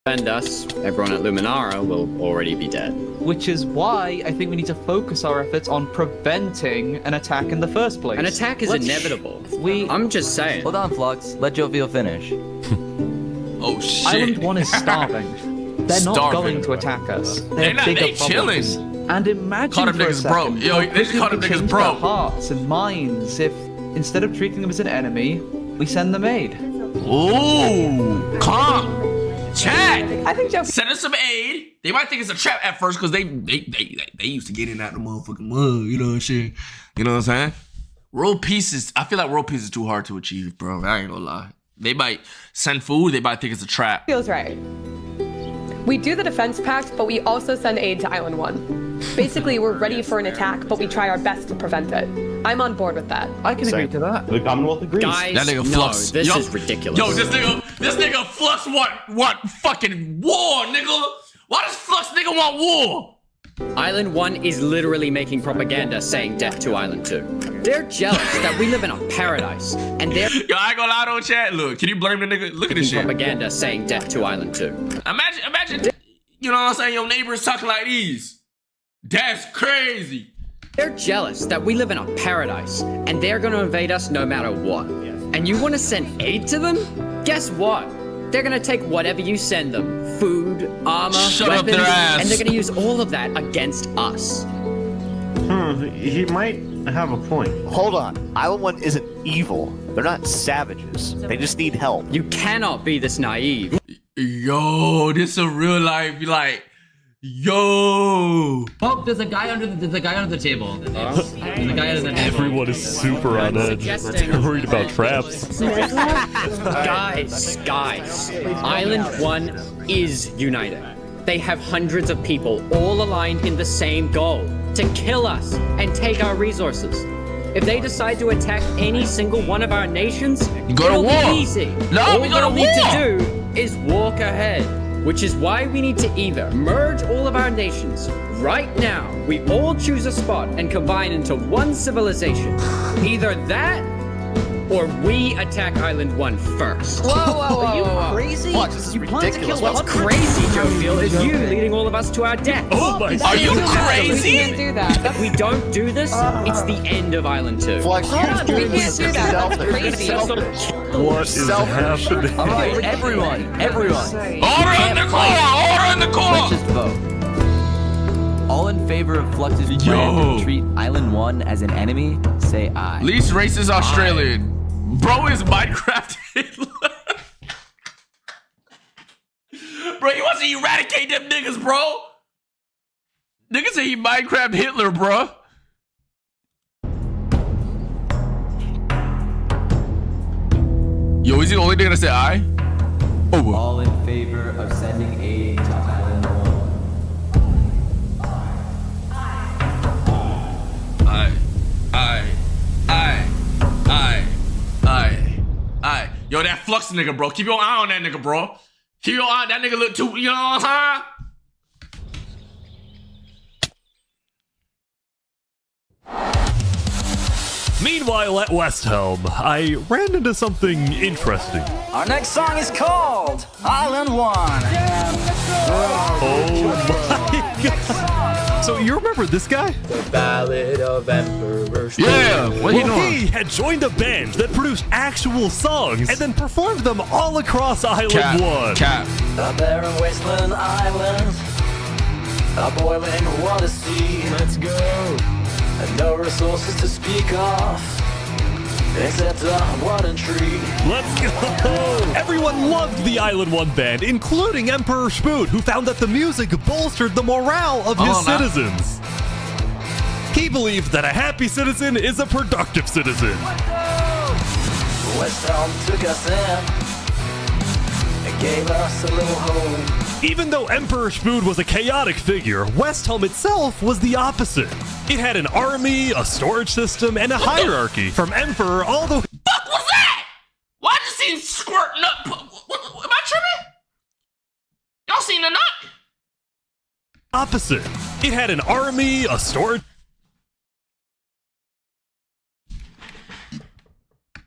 Defend us, everyone at Luminara will already be dead. Which is why I think we need to focus our efforts on preventing an attack in the first place. An attack is inevitable. I'm just saying. Hold on, Flux. Let Jovial finish. Oh shit. Island 1 is starving. They're not going to attack us. They're bigger problems. And imagine for a second Yo, they just called them niggas bro. Their hearts and minds if instead of treating them as an enemy, we send them aid. Ooh, calm. Chat. I think Joe send us some aid. They might think it's a trap at first because they used to get in out the motherfucking mud, you know, shit. You know what I'm saying? World peace is. I feel like world peace is too hard to achieve, bro. I ain't gonna lie. They might send food. They might think it's a trap. feels right. We do the defense pact, but we also send aid to Island 1. Basically, we're ready for an attack, but we try our best to prevent it. I'm on board with that. I can agree to that. The Commonwealth agrees. Guys, that nigga Flux. This is ridiculous. Yo, this nigga Flux want fucking war, nigga. Why does Flux nigga want war? Island 1 is literally making propaganda saying death to Island 2. They're jealous that we live in a paradise, and they're Yo, I ain't gonna lie, don't chat. Look, can you blame the nigga? Look at this shit. Propaganda saying death to Island 2. Imagine, you know what I'm saying? Your neighbors talking like these. That's crazy. They're jealous that we live in a paradise, and they're gonna invade us no matter what. And you wanna send aid to them? Guess what? They're gonna take whatever you send them. Food, armor, weapons, and they're gonna use all of that against us. He might have a point. Hold on. Island 1 isn't evil. They're not savages. They just need help. You cannot be this naive. Yo, this a real life, like, yo. Oh, there's a guy under the table. There's a guy under the table. Everyone is super on edge. They're worried about traps. Guys, Island 1 is united. They have hundreds of people all aligned in the same goal, to kill us and take our resources. If they decide to attack any single one of our nations, it'll be easy. No, we go to All we need to do is walk ahead, which is why we need to either merge all of our nations right now. We all choose a spot and combine into one civilization. Either that, or we attack Island 1 first. Whoa. Are you crazy? What? This is ridiculous. What's crazy, Jovial, is you leading all of us to our death. Oh my God. Are you crazy? We can't do that. If we don't do this, it's the end of Island 2. Flex, we can't do that. That's crazy. What is happening? All right, everyone. Order in the corner. Let's just vote. All in favor of Flux's plan to treat Island 1 as an enemy, say aye. Least racist Australian. Bro is Minecraft Hitler. Bro, he wants to eradicate them niggas, bro. Niggas say he Minecraft Hitler, bro. Yo, is he the only nigga that said aye? Oh. All in favor of sending aid to Island 1. Aye. Yo, that Flux nigga, bro. Keep your eye on that nigga, bro. Keep your eye. That nigga look too, you know what I'm saying? Meanwhile, at West Helm, I ran into something interesting. Our next song is called Island 1. Oh my god. So you remember this guy? The Ballad of Emperor. Yeah, what he doing? He had joined a band that produced actual songs and then performed them all across Island 1. A barren wasteland island, a boiling water sea. Let's go. And no resources to speak of, except a wooden tree. Let's go! Everyone loved the Island 1 band, including Emperor Spood, who found that the music bolstered the morale of his citizens. He believed that a happy citizen is a productive citizen. West Helm took us in and gave us a little home. Even though Emperor Spood was a chaotic figure, West Helm itself was the opposite. It had an army, a storage system, and a hierarchy, from Emperor all the... Fuck was that? Why I just seen squirt nut? Am I tripping? Y'all seen the nut? Opposite. It had an army, a storage...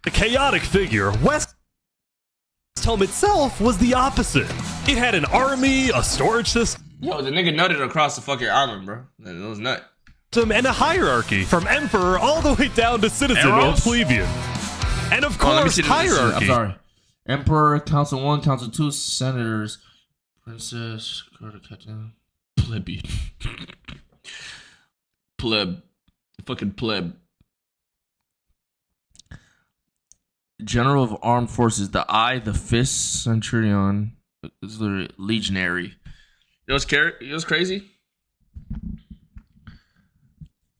A chaotic figure, West Helm itself was the opposite. It had an army, a storage system... Yo, the nigga nutted across the fucking island, bro. That was nut. And a hierarchy, from Emperor all the way down to citizen or plebeian. And of course, hierarchy. I'm sorry. Emperor, Council 1, Council 2, Senators, Princess, Captain, plebeian. Pleb. Fucking pleb. General of Armed Forces, the Eye, the Fist, Centurion, it's literally legionary. You know what's crazy?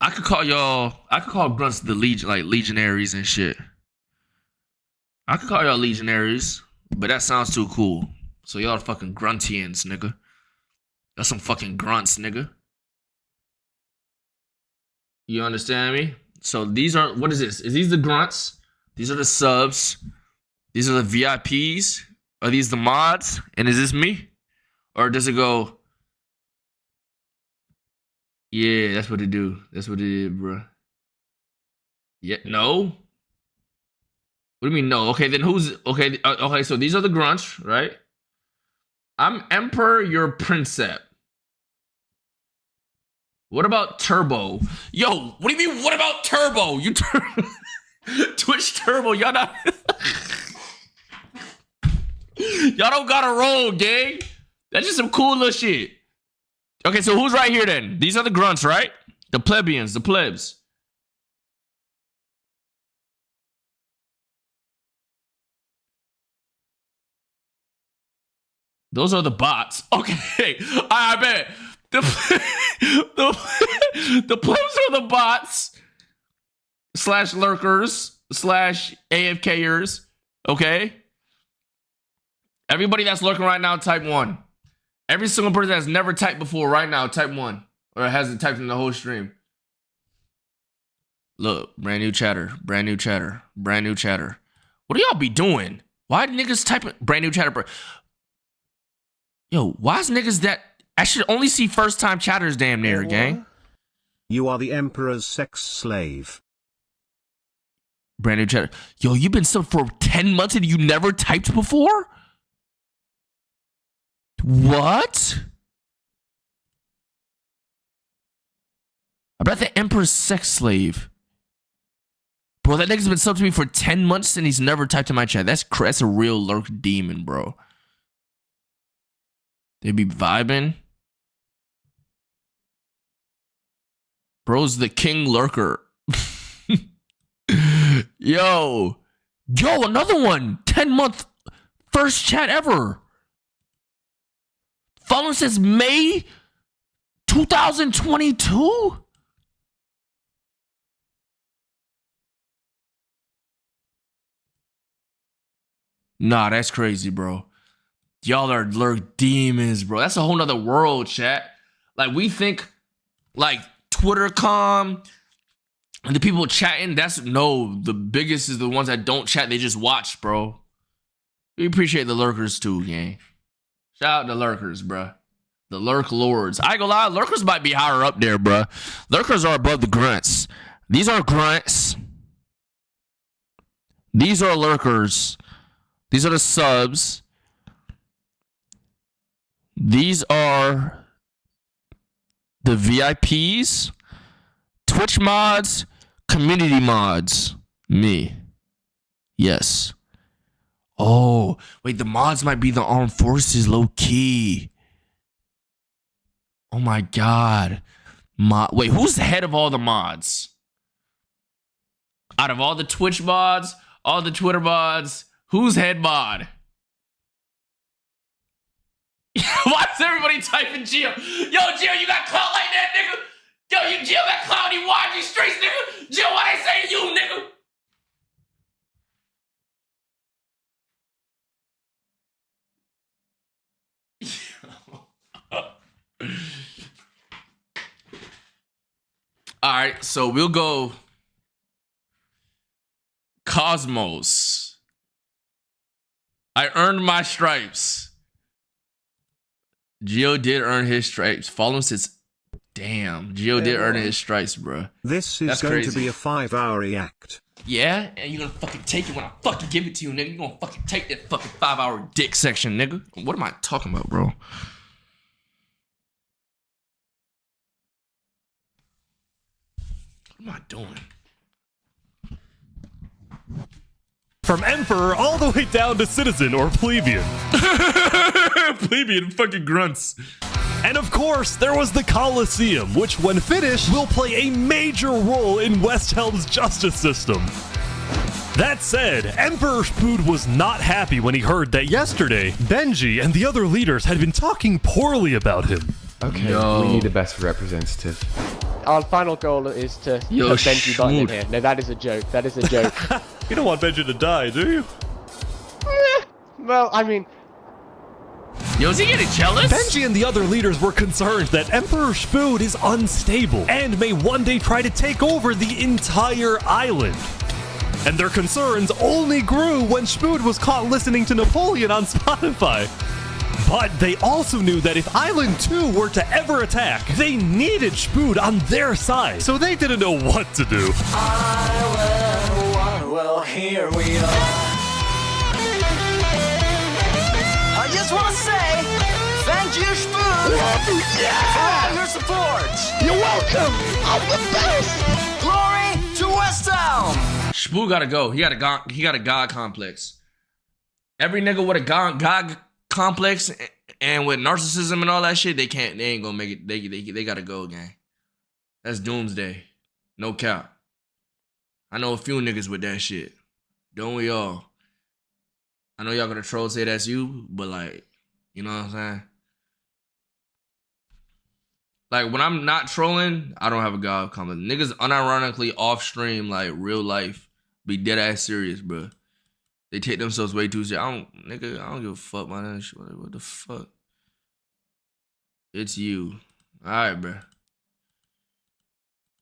I could call grunts the legionaries and shit. I could call y'all legionaries, but that sounds too cool. So y'all are fucking gruntians, nigga. That's some fucking grunts, nigga. You understand me? So these are, what is this? Is these the grunts? These are the subs. These are the VIPs. Are these the mods? And is this me? Or does it go... Yeah, that's what it do. That's what it is, bro. Yeah, no. What do you mean no? Okay, then who's okay? Okay, so these are the grunts, right? I'm Emperor. You're Princep. What about Turbo? Yo, what do you mean? What about Turbo? You Twitch Turbo. Y'all not. Y'all don't gotta roll, gang. That's just some cool little shit. Okay, so who's right here then? These are the grunts, right? The plebeians, the plebs. Those are the bots. Okay, I bet. The plebs are the bots / lurkers / AFKers. Okay? Everybody that's lurking right now, type 1. Every single person that's never typed before right now, type 1. Or hasn't typed in the whole stream. Look, brand new chatter. Brand new chatter. Brand new chatter. What do y'all be doing? Why niggas typing brand new chatter? Yo, why is niggas that... I should only see first time chatters damn near, gang. You are the Emperor's sex slave. Brand new chatter. Yo, you've been sub for 10 months and you never typed before? What? I bet the Emperor's sex slave. Bro, that nigga's been subbed to me for 10 months and he's never typed in my chat. That's a real lurk demon, bro. They be vibing. Bro's the king lurker. Yo, another one. 10-month first chat ever. Follow says May 2022. Nah, that's crazy, bro. Y'all are lurk demons, bro. That's a whole nother world, chat. Like, we think, like, Twitter.com and the people chatting, the biggest is the ones that don't chat. They just watch, bro. We appreciate the lurkers too, gang. Shout out to lurkers, bruh. The lurk lords. I ain't gonna lie, lurkers might be higher up there, bruh. Lurkers are above the grunts. These are grunts. These are lurkers. These are the subs. These are the VIPs, Twitch mods, community mods. Me. Yes. Oh, wait, the mods might be the armed forces, low key. Oh my God. Wait, who's the head of all the mods? Out of all the Twitch mods, all the Twitter mods, who's head mod? Why is everybody typing Geo? Yo, Geo, you got clout like that, nigga? Yo, you Geo got clout, you watch these streets, nigga? Geo, what I say to you, nigga? All right, so we'll go Cosmos. I earned my stripes. Geo did earn his stripes. Follow him since. Damn, Geo did earn his stripes, bro. This is That's going crazy. to be a 5-hour react. Yeah, and you're gonna fucking take it when I fucking give it to you, nigga. You're gonna fucking take that fucking 5-hour dick section, nigga. What am I talking about, bro? What am I doing? From Emperor all the way down to Citizen or Plebeian. Plebeian fucking grunts. And of course, there was the Colosseum, which when finished will play a major role in West Helm's justice system. That said, Emperor Spood was not happy when he heard that yesterday, Benji and the other leaders had been talking poorly about him. Okay, Yo. we need the best representative. Our final goal is to Yo, put Benji Button in Schmoot. here. No, that is a joke. That is a joke. You don't want Benji to die, do you? Well, I mean... Yo, is he getting jealous? Benji and the other leaders were concerned that Emperor Spood is unstable and may one day try to take over the entire island. And their concerns only grew when Spood was caught listening to Napoleon on Spotify. But they also knew that if Island 2 were to ever attack, they needed Spood on their side, so they didn't know what to do. Island 1, well, here we are. I just want to say, thank you, Spood, for all your support. You're welcome. I'm the best. Glory to West Elm. Spood gotta go. He got a god complex. Every nigga with a god complex and with narcissism and all that shit, they ain't gonna make it. They gotta go, gang. That's doomsday. No cap. I know a few niggas with that shit. Don't we all? I know y'all gonna troll say that's you, but like, you know what I'm saying? Like, when I'm not trolling, I don't have a god complex. Niggas unironically off stream, like real life, be dead ass serious, bro. They take themselves way too serious. I don't give a fuck about that shit. What the fuck? It's you. Alright, bro.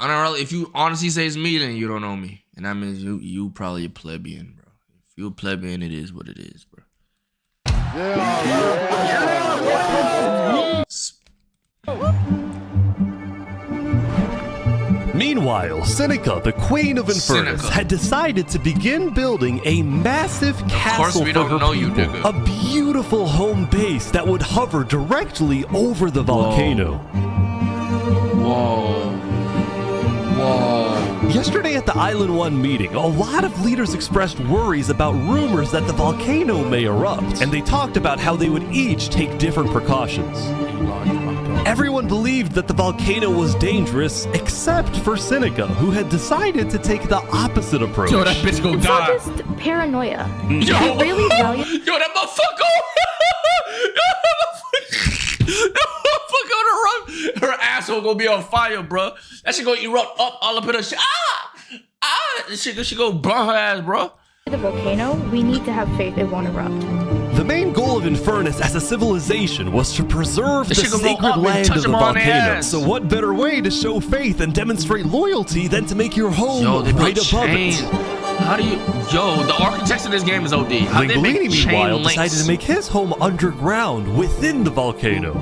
If you honestly say it's me, then you don't know me. And that means you probably a plebeian, bro. If you a plebeian, it is what it is, bro. Meanwhile, Seneca, the Queen of Infernus, had decided to begin building a massive castle for her people, a beautiful home base that would hover directly over the volcano. Whoa. Yesterday at the Island 1 meeting, a lot of leaders expressed worries about rumors that the volcano may erupt, and they talked about how they would each take different precautions. Everyone believed that the volcano was dangerous, except for Seneca, who had decided to take the opposite approach. Yo, that bitch gon' It's die. not just paranoia. Yo, I really value. Yo, that motherfucker on the run. Her asshole gonna be on fire, bro. That shit gonna erupt up all up in her shit. This shit she gonna burn her ass, bro. The volcano, we need to have faith it won't erupt. The main goal of Infernus as a civilization was to preserve the This shit gonna go sacred up and land touch of the them on the volcano. ass. So what better way to show faith and demonstrate loyalty than to make your home Yo, they right put above chains. it? How do you... Yo, the architects in this game is OD. How they make Linguini, chain meanwhile, links? decided to make his home underground within the volcano.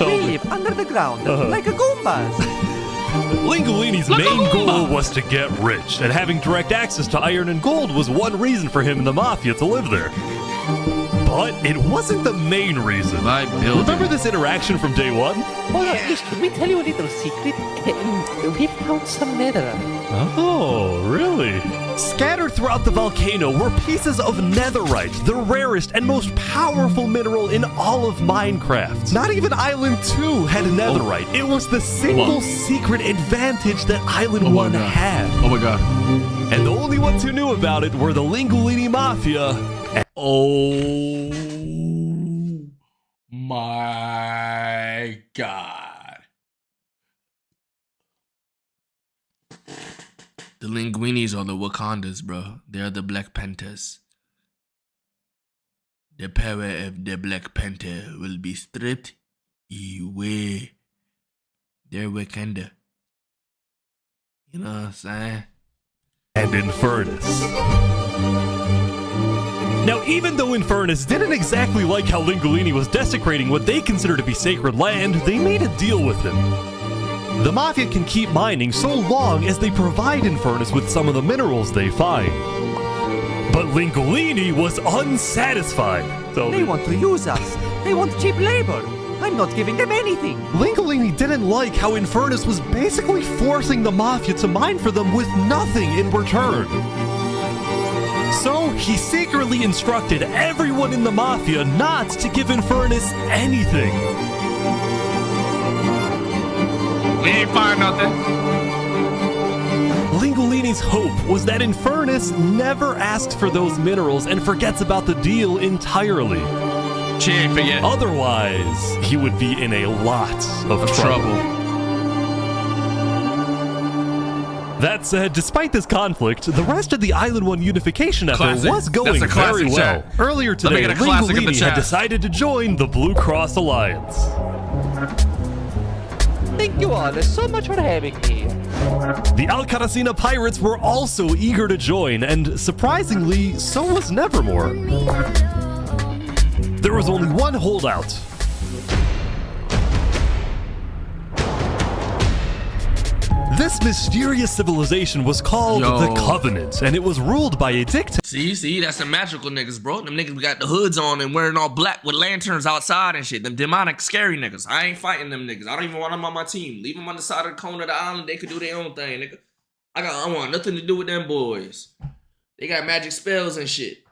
We live under the ground, like a Goombas. Linguini's main goal was to get rich, and having direct access to iron and gold was one reason for him and the Mafia to live there. But it wasn't the main reason. Remember this interaction from day one? Can we tell you a little secret? We found some netherite. Oh, really? Scattered throughout the volcano were pieces of netherite, the rarest and most powerful mineral in all of Minecraft. Not even Island 2 had netherite. It was the single secret advantage that Island 1 had. Oh my god. And the only ones who knew about it were the Linguini Mafia. Oh my god. The Linguinis are the Wakandas, bro. They're the Black Panthers. The power of the Black Panther will be stripped away. They're Wakanda. You know what I'm saying? And Infernus. Now, even though Infernus didn't exactly like how Linguini was desecrating what they consider to be sacred land, they made a deal with him. The Mafia can keep mining so long as they provide Infernus with some of the minerals they find. But Linguini was unsatisfied. They want to use us. They want cheap labor. I'm not giving them anything. Linguini didn't like how Infernus was basically forcing the Mafia to mine for them with nothing in return. So he secretly instructed everyone in the Mafia not to give Infernus anything. We ain't find nothing. Linguini's hope was that Infernus never asks for those minerals and forgets about the deal entirely. She ain't forget. Otherwise, he would be in a lot of trouble. That said, despite this conflict, the rest of the Island 1 unification effort was going very well. Earlier today, Linguini had decided to join the Blue Cross Alliance. Thank you all so much for having me. The Alcaracina pirates were also eager to join, and surprisingly, so was Nevermore. There was only one holdout. This mysterious civilization was called the Covenant, and it was ruled by a dictator. See, that's the magical niggas, bro. Them niggas got the hoods on and wearing all black with lanterns outside and shit. Them demonic, scary niggas. I ain't fighting them niggas. I don't even want them on my team. Leave them on the side of the corner of the island. They could do their own thing, nigga. I want nothing to do with them boys. They got magic spells and shit.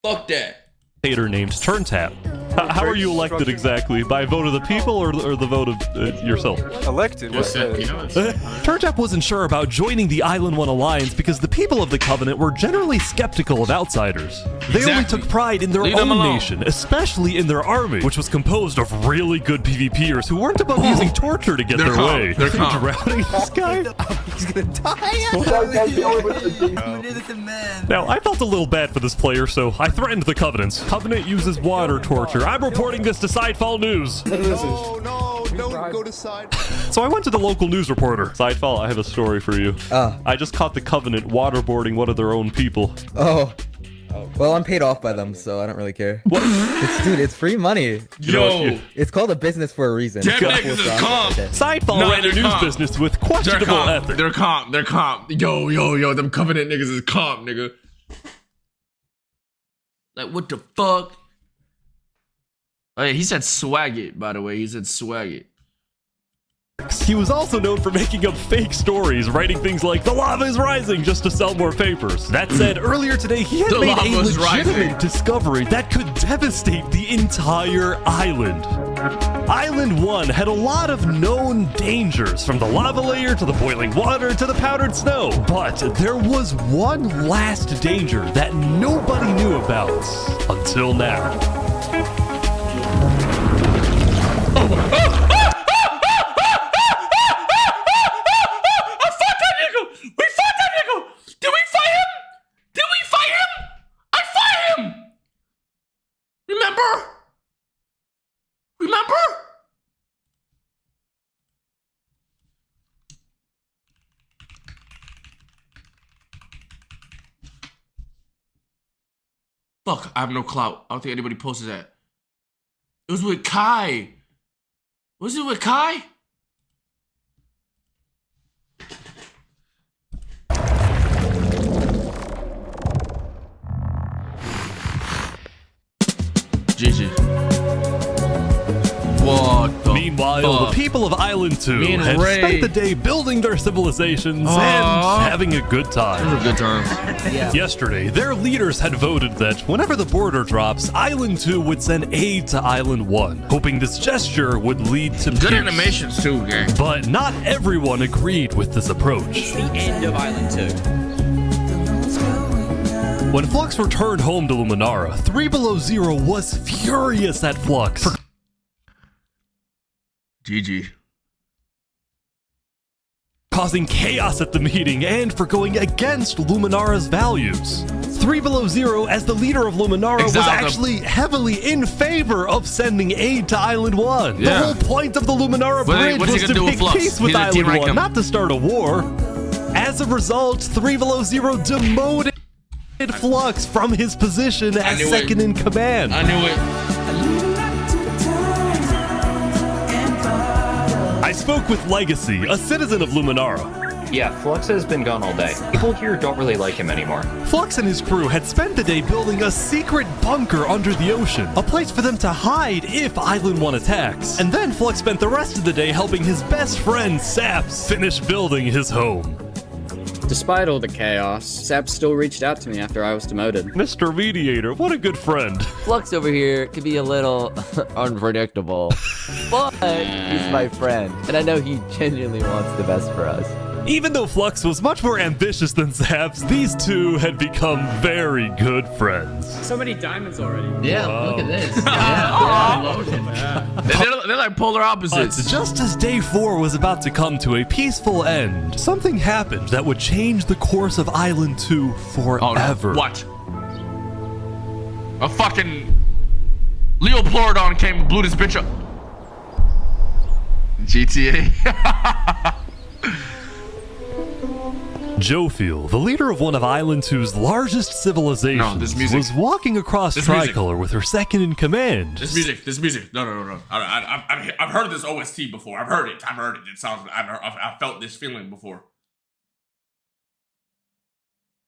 Fuck that. Dictator named Turntap. How are you elected exactly? By vote of the people or the vote of yourself? Elected? What's that? Turntap wasn't sure about joining the Island 1 Alliance because the people of the Covenant were generally skeptical of outsiders. They only took pride in their own nation, especially in their army, which was composed of really good PvPers who weren't above using torture to get their way. They're drowning this guy? He's gonna die. Now, I felt a little bad for this player, so I threatened the Covenant. Covenant uses water torture. I'm reporting this to Sidefall News. No, don't go to side. So I went to the local news reporter. Sidefall, I have a story for you. I just caught the Covenant waterboarding one of their own people. Oh. Well, I'm paid off by them, so I don't really care. What? It's free money. It's called a business for a reason. Them niggas is comp. Sidefall ran their news business with questionable ethics. They're comp. Yo, them Covenant niggas is comp, nigga. Like, what the fuck? Oh, yeah, he said swag it, by the way. He said swag it. He was also known for making up fake stories, writing things like, the lava is rising, just to sell more papers. That said, earlier today, he had made a legitimate discovery that could devastate the entire island. Island 1 had a lot of known dangers, from the lava layer to the boiling water to the powdered snow. But there was one last danger that nobody knew about until now. Remember? Fuck, I have no clout. I don't think anybody posted that. It was with Kai. Was it with Kai? GG. What the Meanwhile, the people of Island 2 had spent the day building their civilizations and having a good time. It was a good time. Yesterday, their leaders had voted that whenever the border drops, Island 2 would send aid to Island 1, hoping this gesture would lead to good peace. animations too, gang. But not everyone agreed with this approach. It's the end of Island 2. When Flux returned home to Luminara, 3 Below Zero was furious at Flux for GG. causing chaos at the meeting and for going against Luminara's values. 3 Below Zero, as the leader of Luminara, was actually heavily in favor of sending aid to Island 1. The whole point of the Luminara Bridge was to make peace with Island 1, not to start a war. As a result, 3 Below Zero demoted Flux from his position as second in command. I knew it. I spoke with Legacy, a citizen of Luminara. Yeah, Flux has been gone all day. People here don't really like him anymore. Flux and his crew had spent the day building a secret bunker under the ocean, a place for them to hide if Island 1 attacks. And then Flux spent the rest of the day helping his best friend, Saps, finish building his home. Despite all the chaos, Sap still reached out to me after I was demoted. Mr. Mediator, what a good friend. Flux over here could be a little unpredictable, but he's my friend, and I know he genuinely wants the best for us. Even though Flux was much more ambitious than Saps, these two had become very good friends. So many diamonds already. Yeah, Wow. look at this. They're like polar opposites. But just as day 4 was about to come to a peaceful end, something happened that would change the course of Island 2 forever. What? A fucking Leopleurodon came and blew this bitch up. GTA. Jofiel, the leader of one of Island 2's largest civilizations, was walking across Tricolor with her second in command. This music. No. I've heard this OST before. I've heard it. It sounds. I've felt this feeling before.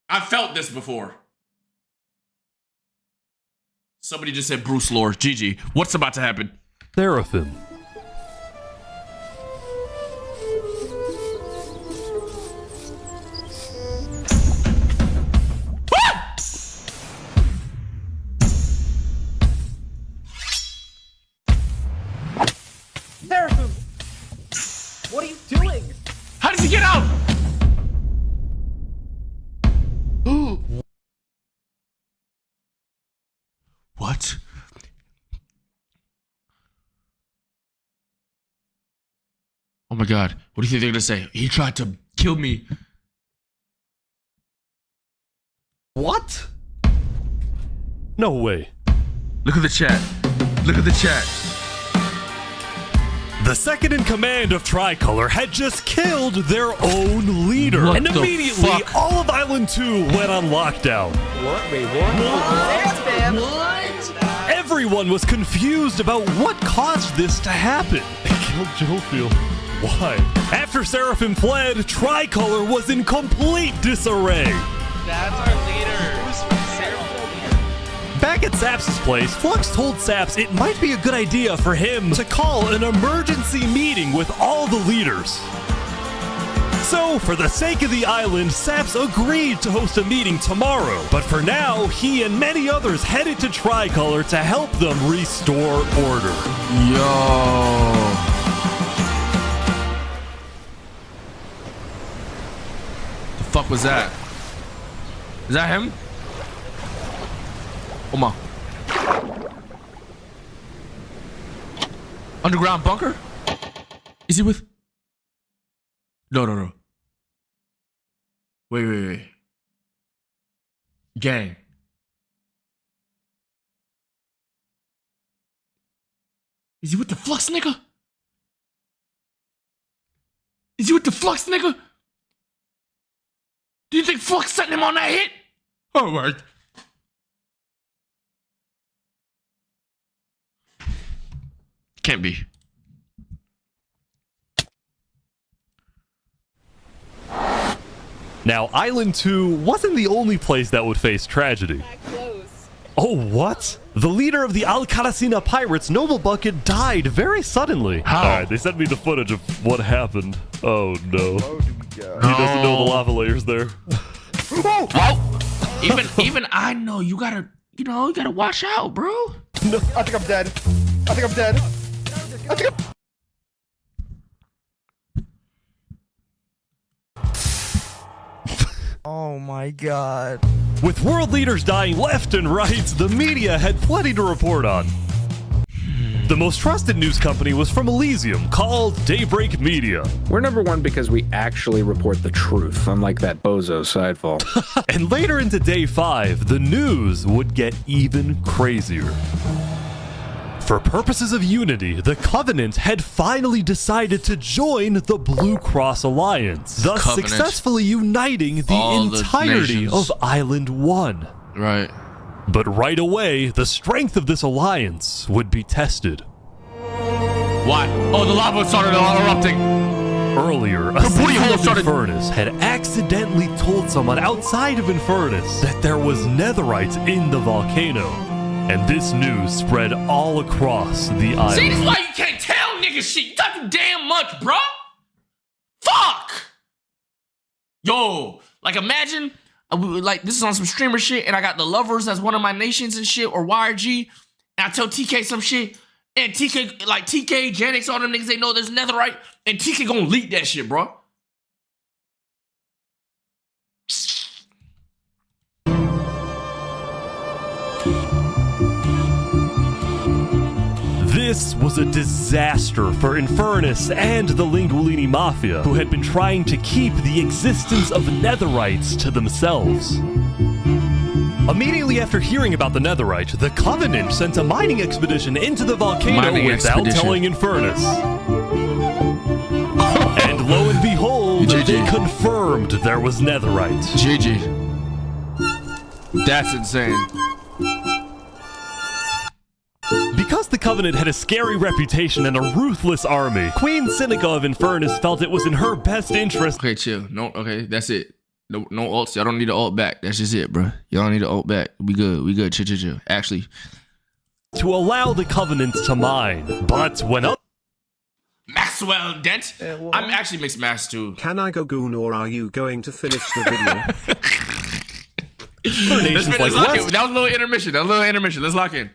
I've felt this before. Somebody just said Bruce Lore. GG. What's about to happen? Seraphim. Seraphim! What are you doing? How did he get out? What? Oh my god. What do you think they're gonna say? He tried to kill me. What? No way. Look at the chat. Look at the chat. The second in command of Tricolor had just killed their own leader. What and the immediately, fuck? all of Island 2 went on lockdown. What? Wait, what? What? Everyone was confused about what caused this to happen. They killed Jofiel. Why? After Seraphim fled, Tricolor was in complete disarray. That's our leader. Who's Seraphim? Back at Saps' place, Flux told Saps it might be a good idea for him to call an emergency meeting with all the leaders. So, for the sake of the island, Saps agreed to host a meeting tomorrow. But for now, he and many others headed to Tricolor to help them restore order. Yo. The fuck was that? Is that him? Oh my. Underground bunker? Is he with? No. Wait. Gang. Is he with the Flux nigga? Is he with the Flux nigga? Do you think Flux sent him on that hit? Oh my. Can't be. Now, Island 2 wasn't the only place that would face tragedy. Oh, what? The leader of the Alcaracina Pirates, Noble Bucket, died very suddenly. How? Alright, they sent me the footage of what happened. Oh, no. He doesn't know the lava layers there. Well, even I know you gotta watch out, bro. No. I think I'm dead. I think I'm dead. I think I'm... Oh my god. With world leaders dying left and right, the media had plenty to report on. The most trusted news company was from Elysium, called Daybreak Media. We're #1 because we actually report the truth, unlike that bozo Sidefall. And later into day 5, the news would get even crazier. For purposes of unity, the Covenant had finally decided to join the Blue Cross Alliance, thus successfully uniting the entirety of Island 1. Right. But right away, the strength of this alliance would be tested. Why? Oh, the lava started erupting. Earlier, a citizen of Infernus had accidentally told someone outside of Infernus that there was netherite in the volcano. And this news spread all across the island. See, this is why you can't tell niggas shit. You talk too damn much, bro. Fuck. Yo, like imagine, like this is on some streamer shit, and I got the lovers as one of my nations and shit, or YRG, and I tell TK some shit, and TK, like TK, Janix, all them niggas, they know there's netherite, and TK gonna leak that shit, bro. This was a disaster for Infernus and the Lingualini Mafia, who had been trying to keep the existence of netherites to themselves. Immediately after hearing about the netherite, the Covenant sent a mining expedition into the volcano without telling Infernus. And lo and behold, they confirmed there was netherite. GG. That's insane. Because the Covenant had a scary reputation and a ruthless army, Queen Seneca of Infernus felt it was in her best interest. Okay, chill. No, okay, that's it. No ults. Y'all don't need to ult back. That's just it, bro. Y'all don't need to ult back. We good. We good. Chill. Actually, to allow the Covenant to mine, but when up. Maxwell Dent. I'm actually mixed match too. Can I go goon, or are you going to finish the video? Let's lock in. That was a little intermission. Let's lock in.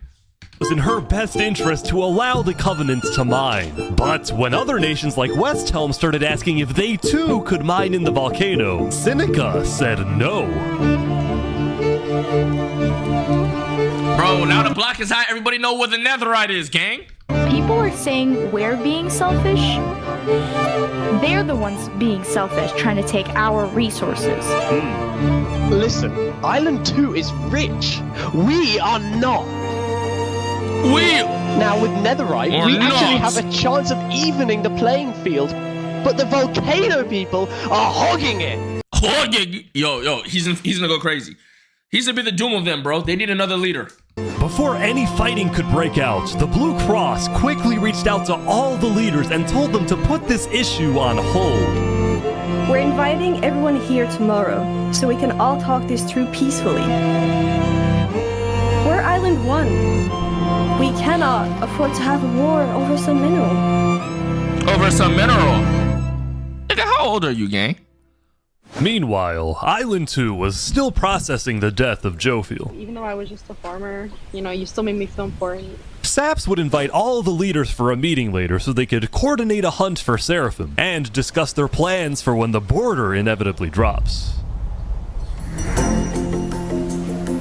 It was in her best interest to allow the Covenant to mine. But when other nations like Westhelm started asking if they too could mine in the volcano, Seneca said no. Bro, now the block is high. Everybody know where the netherite is, gang. People are saying we're being selfish. They're the ones being selfish, trying to take our resources. Listen, Island 2 is rich. We are not. Now with netherite, we actually have a chance of evening the playing field, but the volcano people are hogging it. Hogging? Yo, he's gonna go crazy. He's gonna be the doom of them, bro. They need another leader. Before any fighting could break out, the Blue Cross quickly reached out to all the leaders and told them to put this issue on hold. We're inviting everyone here tomorrow, so we can all talk this through peacefully. We're Island 1. We cannot afford to have a war over some mineral. Over some mineral? Nigga, how old are you, gang? Meanwhile, Island 2 was still processing the death of Jofiel. Even though I was just a farmer, you still made me feel important. Saps would invite all the leaders for a meeting later so they could coordinate a hunt for Seraphim and discuss their plans for when the border inevitably drops.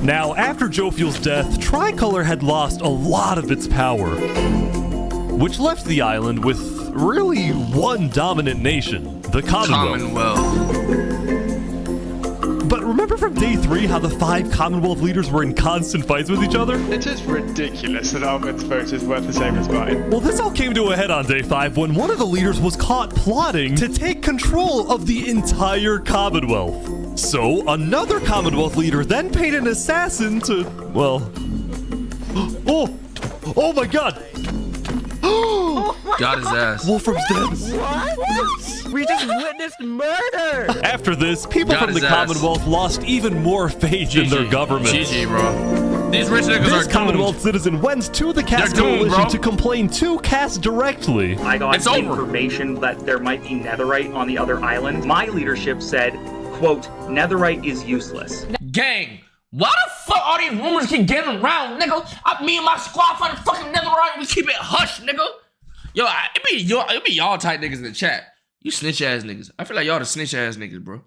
Now, after Jofiel's death, Tricolor had lost a lot of its power, which left the island with really one dominant nation, the Commonwealth. But remember from day 3 how the 5 Commonwealth leaders were in constant fights with each other? It is ridiculous that Almond's vote is worth the same as mine. Well, this all came to a head on day 5 when one of the leaders was caught plotting to take control of the entire Commonwealth. So, another Commonwealth leader then paid an assassin to, well... Oh my god! Got his ass. Wolfram's dead. What? We just witnessed murder. After this, people from the Commonwealth lost even more faith in their government. GG, bro. These rich niggas This are Commonwealth citizen went to the Cass Coalition to complain to Cass directly. I got information that there might be netherite on the other island. My leadership said, quote, netherite is useless. Gang, why the fuck all these rumors keep getting around, nigga? Me and my squad find a fucking netherite, we keep it hush, nigga. Yo, it be y'all type niggas in the chat. You snitch ass niggas. I feel like y'all the snitch ass niggas, bro.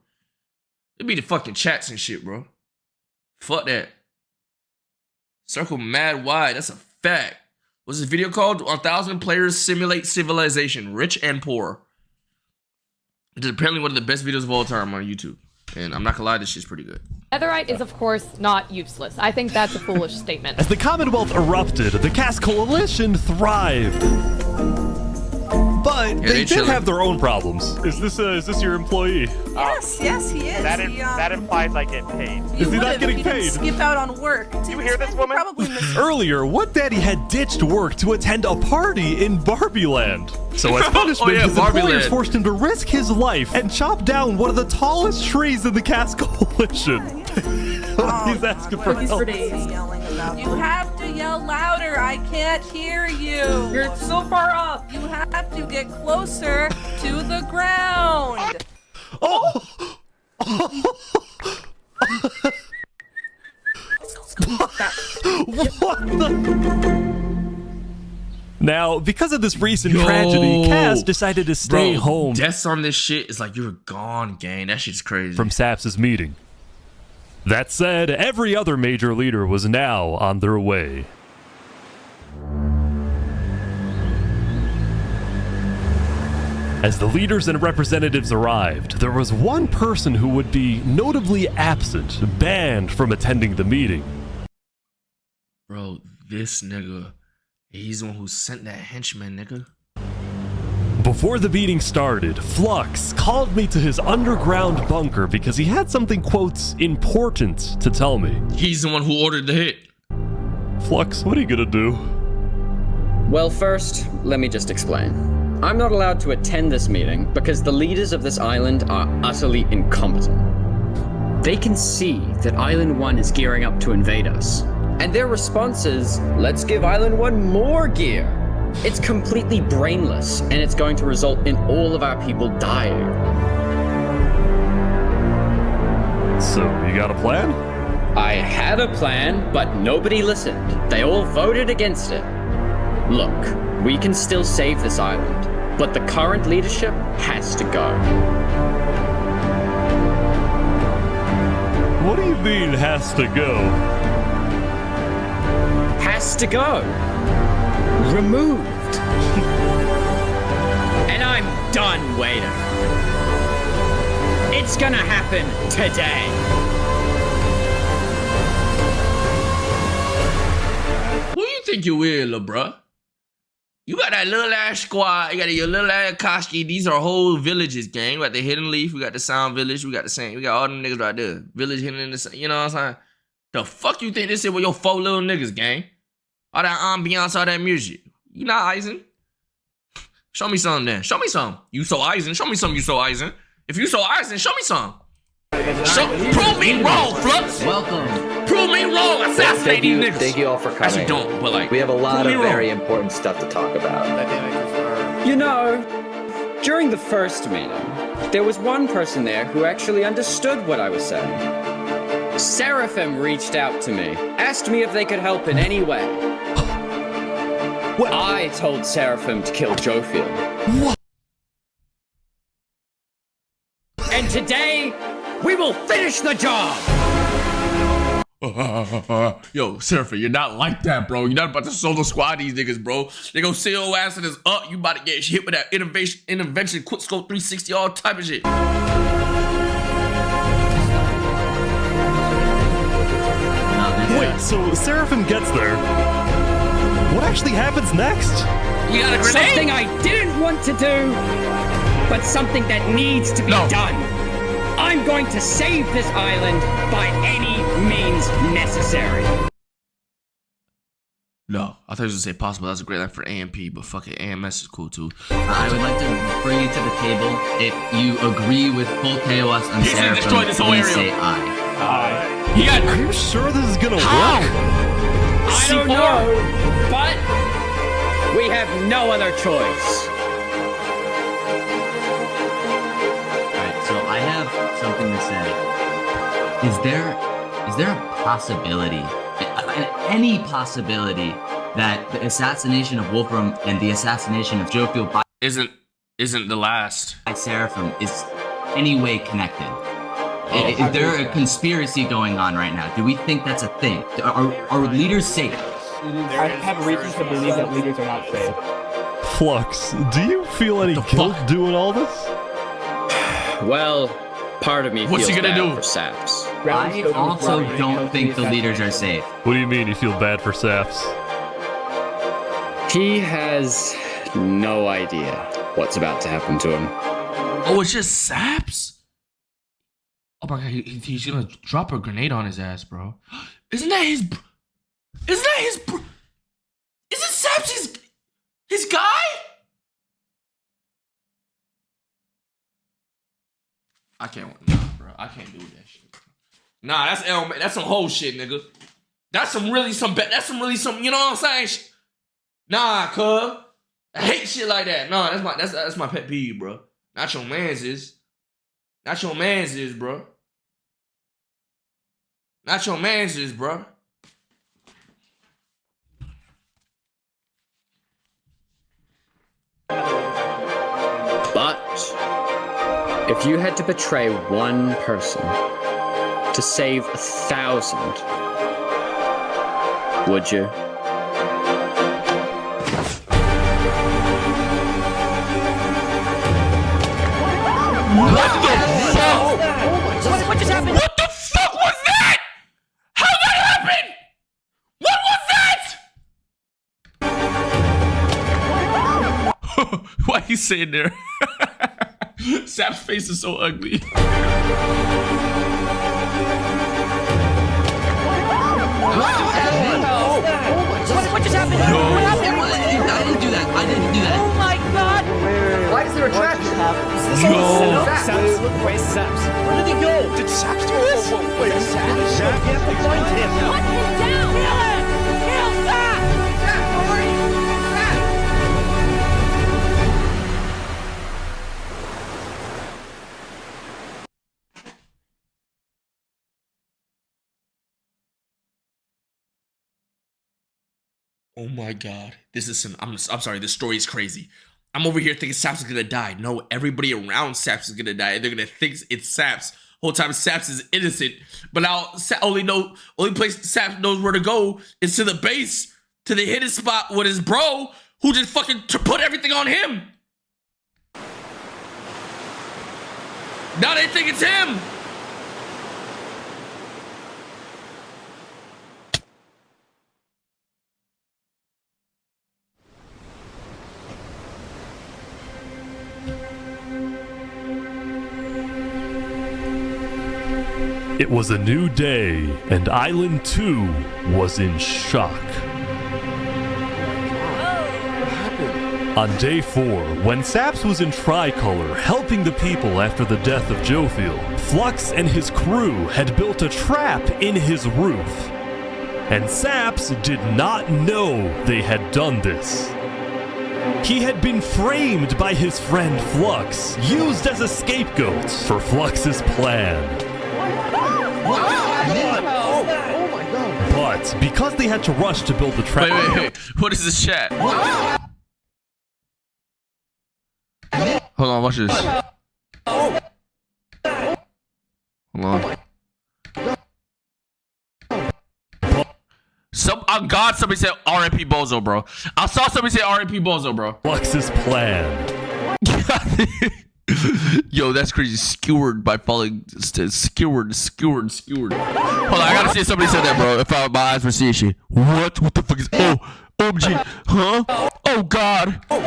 It be the fucking chats and shit, bro. Fuck that. Circle mad wide. That's a fact. What's this video called? 1,000 players simulate civilization, rich and poor. It is apparently one of the best videos of all time on YouTube. And I'm not gonna lie, this shit's pretty good. Netherite is, of course, not useless. I think that's a foolish statement. As the Commonwealth erupted, the Cass Coalition thrived. But they did have their own problems. Is this your employee? Yes, he is. That implies I get paid. Is he not getting paid? Skip out on work. Do you hear this woman? Earlier, What Daddy had ditched work to attend a party in Barbie Land. So as punishment, his employers forced him to risk his life and chop down one of the tallest trees in the Cass Coalition. He's asking for help. You have to yell louder. I can't hear you. You're so far up. You have to get closer to the ground. Oh! What the? Now, because of this recent tragedy, Cass decided to stay home. Deaths on this shit is like you're gone, gang. That shit's crazy. From Saps' meeting. That said, every other major leader was now on their way. As the leaders and representatives arrived, there was one person who would be notably absent, banned from attending the meeting. Bro, this nigga, he's the one who sent that henchman, nigga. Before the meeting started, Flux called me to his underground bunker because he had something, quote, important to tell me. He's the one who ordered the hit. Flux, what are you gonna do? Well, first, let me just explain. I'm not allowed to attend this meeting because the leaders of this island are utterly incompetent. They can see that Island 1 is gearing up to invade us. And their response is, let's give Island 1 more gear. It's completely brainless, and it's going to result in all of our people dying. So, you got a plan? I had a plan, but nobody listened. They all voted against it. Look, we can still save this island, but the current leadership has to go. What do you mean, has to go? Has to go. Removed. And I'm done waiting. It's gonna happen today. Who you think you is, lil' bruh? You got that little ass squad, you got your little ass Koski. These are whole villages, gang. We got the Hidden Leaf, we got the Sound Village, we got the same. We got all them niggas right there. Village hidden in the, you know what I'm saying? The fuck you think this is with your 4 little niggas, gang? All that ambiance, all that music. You not Eisen? Show me something then. Show me some. You so Eisen. Show me some you so Eisen. If you so Eisen, show me some. Prove me wrong, Flux. Welcome. Prove me wrong. Assassinate these niggas. Thank you all for coming. Actually, don't, but like, we have a lot of wrong. very important stuff to talk about. You know, during the first meeting, there was one person there who actually understood what I was saying. Seraphim reached out to me, asked me if they could help in any way. What? I told Seraphim to kill Jofield. What? And today, we will finish the job! Yo, Seraphim, you're not like that, bro. You're not about to solo squad these niggas, bro. They gonna say your ass and it's up. You about to get hit with that intervention, quick scope 360, all type of shit. Wait, so Seraphim gets there. What actually happens next? You got a grenade? Something I didn't want to do, but something that needs to be done. I'm going to save this island by any means necessary. No, I thought you was gonna say possible. That's a great line for AMP, but fuck it, AMS is cool too. I would like to bring you to the table. If you agree with full chaos and He's gonna destroy this whole area. say aye. He got. Are you sure this is gonna work? I don't know, but we have no other choice. Alright, so I have something to say. Is there a possibility, any possibility, that the assassination of Wolfram and the assassination of Jofield by isn't the last Seraphim is any way connected? Is there a conspiracy going on right now? Do we think that's a thing? Are leaders safe? I have reasons to believe that leaders are not safe. Flux, do you feel any guilt doing all this? Well, part of me What's feels he gonna bad do? for Saps. I also don't think the leaders are safe. What do you mean you feel bad for Saps? He has no idea what's about to happen to him. Oh, it's just Saps? Oh my god, he's gonna drop a grenade on his ass, bro. Isn't that his Saps his guy? I can't, nah, bro. I can't do that shit. Nah, that's some whole shit, nigga. That's some, you know what I'm saying? Nah, cuz. I hate shit like that. Nah, that's my pet peeve, bro. Not your man's is. Not your man's is, bro. Not your man's is, bro. But if you had to betray one person to save 1,000, would you? What the fuck? What just happened? What the fuck was that? How did that happen? What was that? Why he sitting there? Sap's face is so ugly. What just happened? Yo. What happened? I didn't do that. I didn't do that. Oh my god! Why is there a trap? Yo. Where's Saps? Where did he go? Did Saps do this? Wait, Saps? We have to find him. Hunt him down! Kill him! Kill Saps! Saps, where are you? Saps! Oh my god. This is I'm sorry, this story is crazy. I'm over here thinking Saps is gonna die. No, everybody around Saps is gonna die. They're gonna think it's Saps. Whole time Saps is innocent. But now only place Saps knows where to go is to the base, to the hidden spot with his bro, who just fucking put everything on him. Now they think it's him. It was a new day, and Island 2 was in shock. On day 4, when Saps was in Tricolor helping the people after the death of Jofield, Flux and his crew had built a trap in his roof. And Saps did not know they had done this. He had been framed by his friend Flux, used as a scapegoat for Flux's plan. But because they had to rush to build the trap. Wait. What is this chat? Hold on, watch this. Hold on. On God, somebody said R.I.P. Bozo, bro. I saw somebody say R.I.P. Bozo, bro. Flux's plan. Yo, that's crazy. Skewered by falling. Skewered. Hold on, I gotta see if somebody said that, bro. If my eyes were seeing shit. What the fuck is. Oh, OMG. Huh? Oh, God. Oh,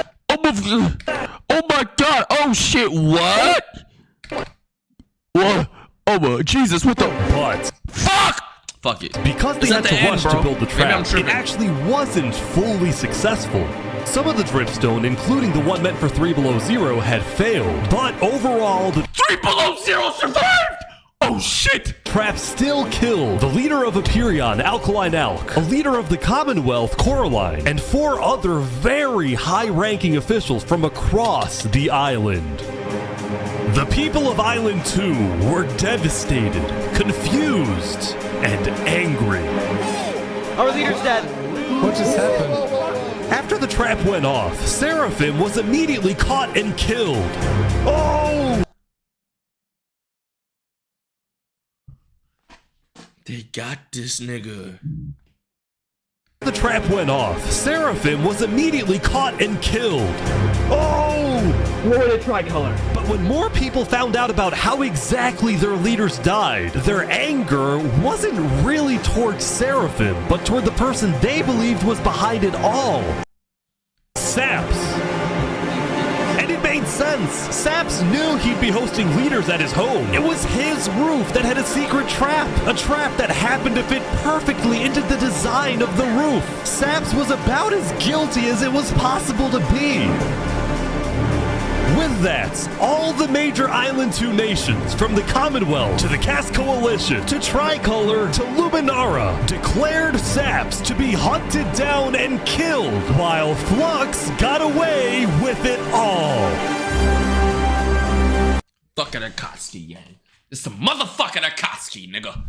my God. Oh, shit. What? What? Oh, my Jesus. What the. But. Fuck! Fuck it. Because they had to rush to build the trap, it actually wasn't fully successful. Some of the dripstone, including the one meant for 3 Below Zero, had failed. But overall, the 3 Below Zero survived! Oh shit! Trap still killed the leader of Aperion, Alkaline Alk, a leader of the Commonwealth, Coraline, and 4 other very high-ranking officials from across the island. The people of Island 2 were devastated, confused, and angry. Our leader's dead. What just happened? After the trap went off, Seraphim was immediately caught and killed. Oh! They got this nigga. The trap went off. Seraphim was immediately caught and killed. Oh! What a tricolor. But when more people found out about how exactly their leaders died, their anger wasn't really towards Seraphim, but toward the person they believed was behind it all. Saps. And it made sense. Saps knew he'd be hosting leaders at his home. It was his roof that had a secret trap. A trap that happened to fit perfectly into the design of the roof. Saps was about as guilty as it was possible to be. With that, all the major Island 2 nations, from the Commonwealth to the Cast Coalition to Tricolor to Luminara, declared Saps to be hunted down and killed, while Flux got away with it all. Fucking Akatsuki, gang. It's the motherfucking Akatsuki, nigga.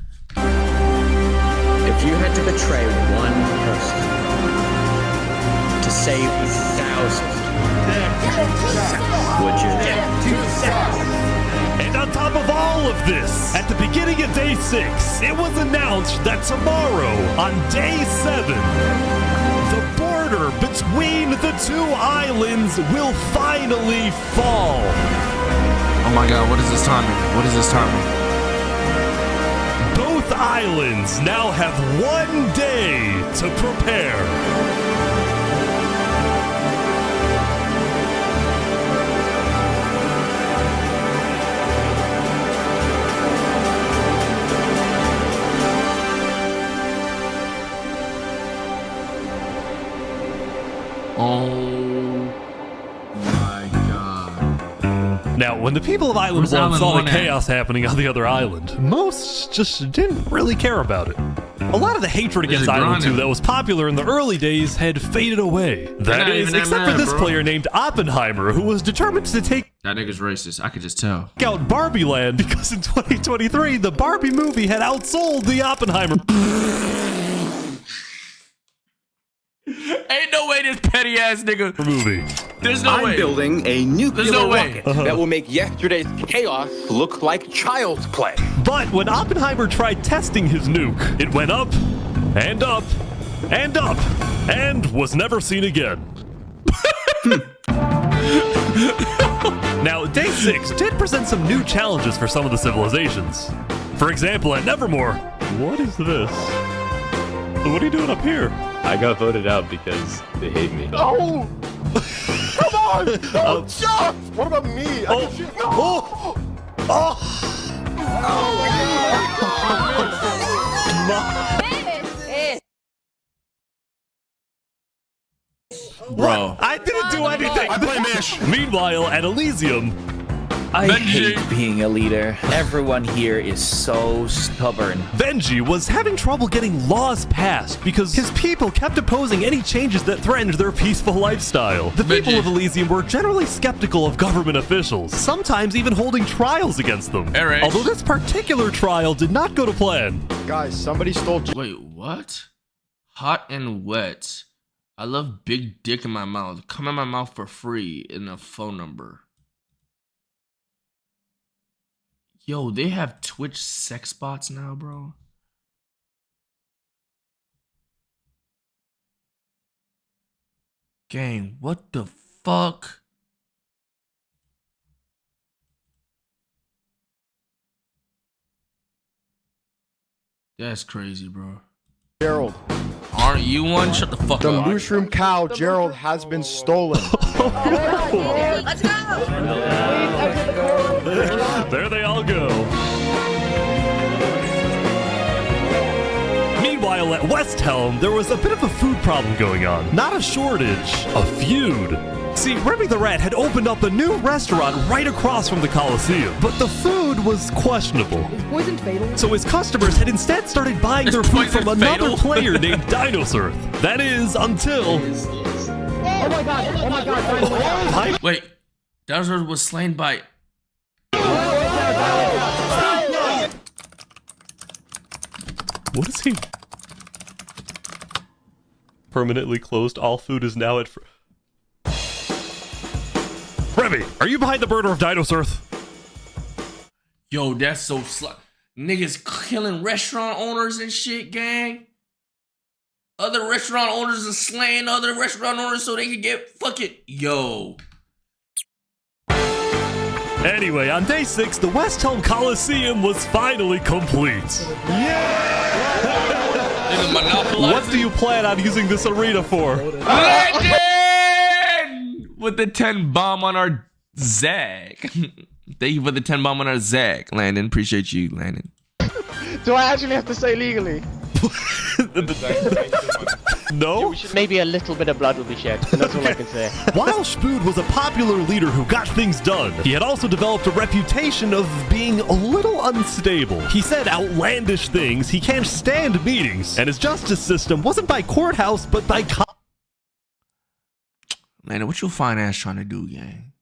If you had to betray one person to save thousands, would you? And on top of all of this, at the beginning of day 6, it was announced that tomorrow, on day 7, the border between the 2 islands will finally fall. Oh my god, what is this timing? What is this timing? Both islands now have 1 day to prepare. Oh my god. Now, when the people of Island 1 saw the chaos happening on the other island, most just didn't really care about it. A lot of the hatred against Island 2 that was popular in the early days had faded away. That is, except for this player named Oppenheimer, who was determined to take that nigga's racist, I could just tell. Out Barbie Land, because in 2023, the Barbie movie had outsold the Oppenheimer. Ain't no way this petty ass nigga movie. There's no way. I'm building a nuclear rocket Uh-huh. that will make yesterday's chaos look like child's play. But when Oppenheimer tried testing his nuke, it went up and up and up and was never seen again. Now, day 6 did present some new challenges for some of the civilizations. For example, at Nevermore, what is this? What are you doing up here? I got voted out because they hate me. Oh! Come on! No, Josh! What about me? Oh! No! Oh! Bro. I didn't do anything. I blame Ish. Meanwhile, at Elysium, I hate being a leader. Everyone here is so stubborn. Benji was having trouble getting laws passed because his people kept opposing any changes that threatened their peaceful lifestyle. The people of Elysium were generally skeptical of government officials, sometimes even holding trials against them. Although this particular trial did not go to plan. Guys, somebody stole... Wait, what? Hot and wet. I love big dick in my mouth. Come in my mouth for free in a phone number. Yo, they have Twitch sex bots now, bro. Gang, what the fuck? That's crazy, bro. Gerald. Aren't you one? Shut the fuck The up. mushroom cow, Gerald, has been stolen. Let's go! There they all go. Meanwhile, at West Helm, there was a bit of a food problem going on. Not a shortage, a feud. See, Remy the Rat had opened up a new restaurant right across from the Coliseum, but the food was questionable. Is poison fatal? So his customers had instead started buying their food from another player named Dinosaur. That is, until... Oh my god, oh my god. Wait, Dinosaur was slain by... What is he? Permanently closed, all food is now at... Remy, are you behind the murder of Dinosaur? Yo, that's so niggas killing restaurant owners and shit, gang. Other restaurant owners are slaying other restaurant owners so they can get fucking... Yo. Anyway, on day 6, the West Helm Coliseum was finally complete. What do you plan on using this arena for? Landon! With the 10 bomb on our Zag. Thank you for the 10 bomb on our Zag, Landon. Appreciate you, Landon. Do I actually have to say legally? No? Maybe a little bit of blood will be shed. That's all I can say. While Spood was a popular leader who got things done, he had also developed a reputation of being a little unstable. He said outlandish things, he can't stand meetings, and his justice system wasn't by courthouse, but by... Landon, what your fine ass trying to do, gang?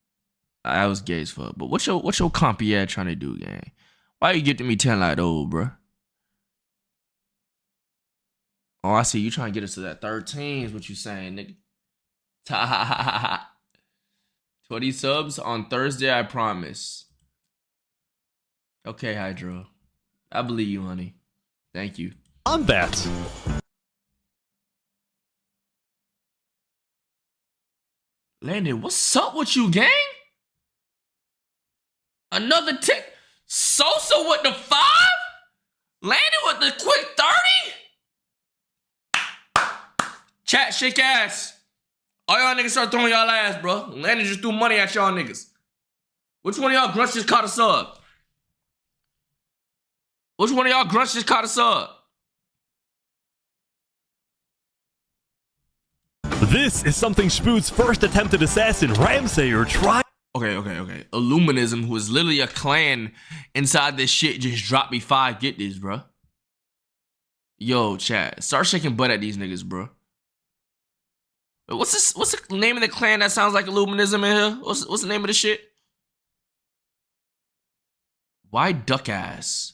I was gay as fuck, but what's your compy ass trying to do, gang? Why you get to me 10 like old, bruh? Oh, I see you trying to get us to that 13 is what you saying, nigga. 20 subs on Thursday, I promise. Okay, Hydro. I believe you, honey. Thank you. On that. Landon, what's up with you, gang? Another 10. Sosa with the 5? Landon with the quick 30? Chat, shake ass. All y'all niggas start throwing y'all ass, bro. Landon just threw money at y'all niggas. Which one of y'all grunts just caught a sub? Which one of y'all grunts just caught a sub? This is something Spood's first attempted assassin, Ramsayer, tried. Okay. Illuminism, who is literally a clan inside this shit, just dropped me 5. Get this, bro. Yo, chat. Start shaking butt at these niggas, bro. What's this? What's the name of the clan that sounds like Illuminism in here? What's the name of the shit? Why duck ass?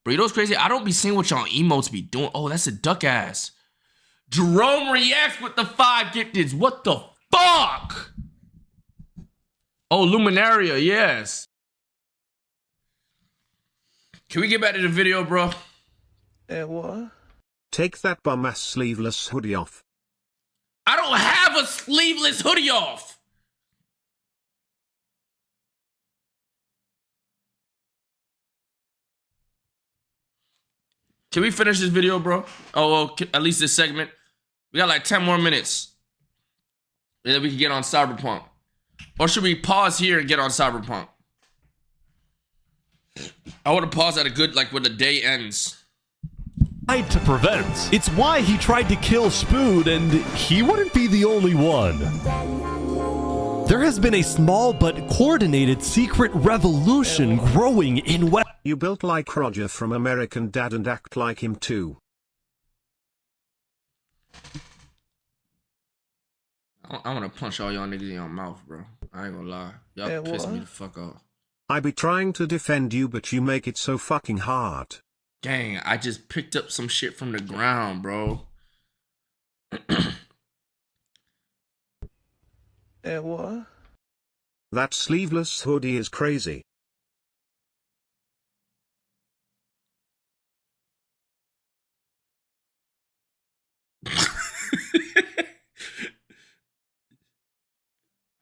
Bro, you know what's crazy? I don't be seeing what y'all emotes be doing. Oh, that's a duck ass. Jerome reacts with the 5 gifteds. What the fuck? Oh, Luminaria, yes. Can we get back to the video, bro? What? Take that bum-ass sleeveless hoodie off. I don't have a sleeveless hoodie off. Can we finish this video, bro? Oh, well, at least this segment. We got like 10 more minutes. And then we can get on Cyberpunk. Or should we pause here and get on Cyberpunk? I want to pause at a good, like, when the day ends. To prevent. It's why he tried to kill Spood, and he wouldn't be the only one. There has been a small but coordinated secret revolution growing in West. You built like Roger from American Dad and act like him too. I want to punch all y'all niggas in your mouth, bro. I ain't gonna lie. Y'all piss me the fuck off. I be trying to defend you, but you make it so fucking hard. Gang, I just picked up some shit from the ground, bro. What? That sleeveless hoodie is crazy.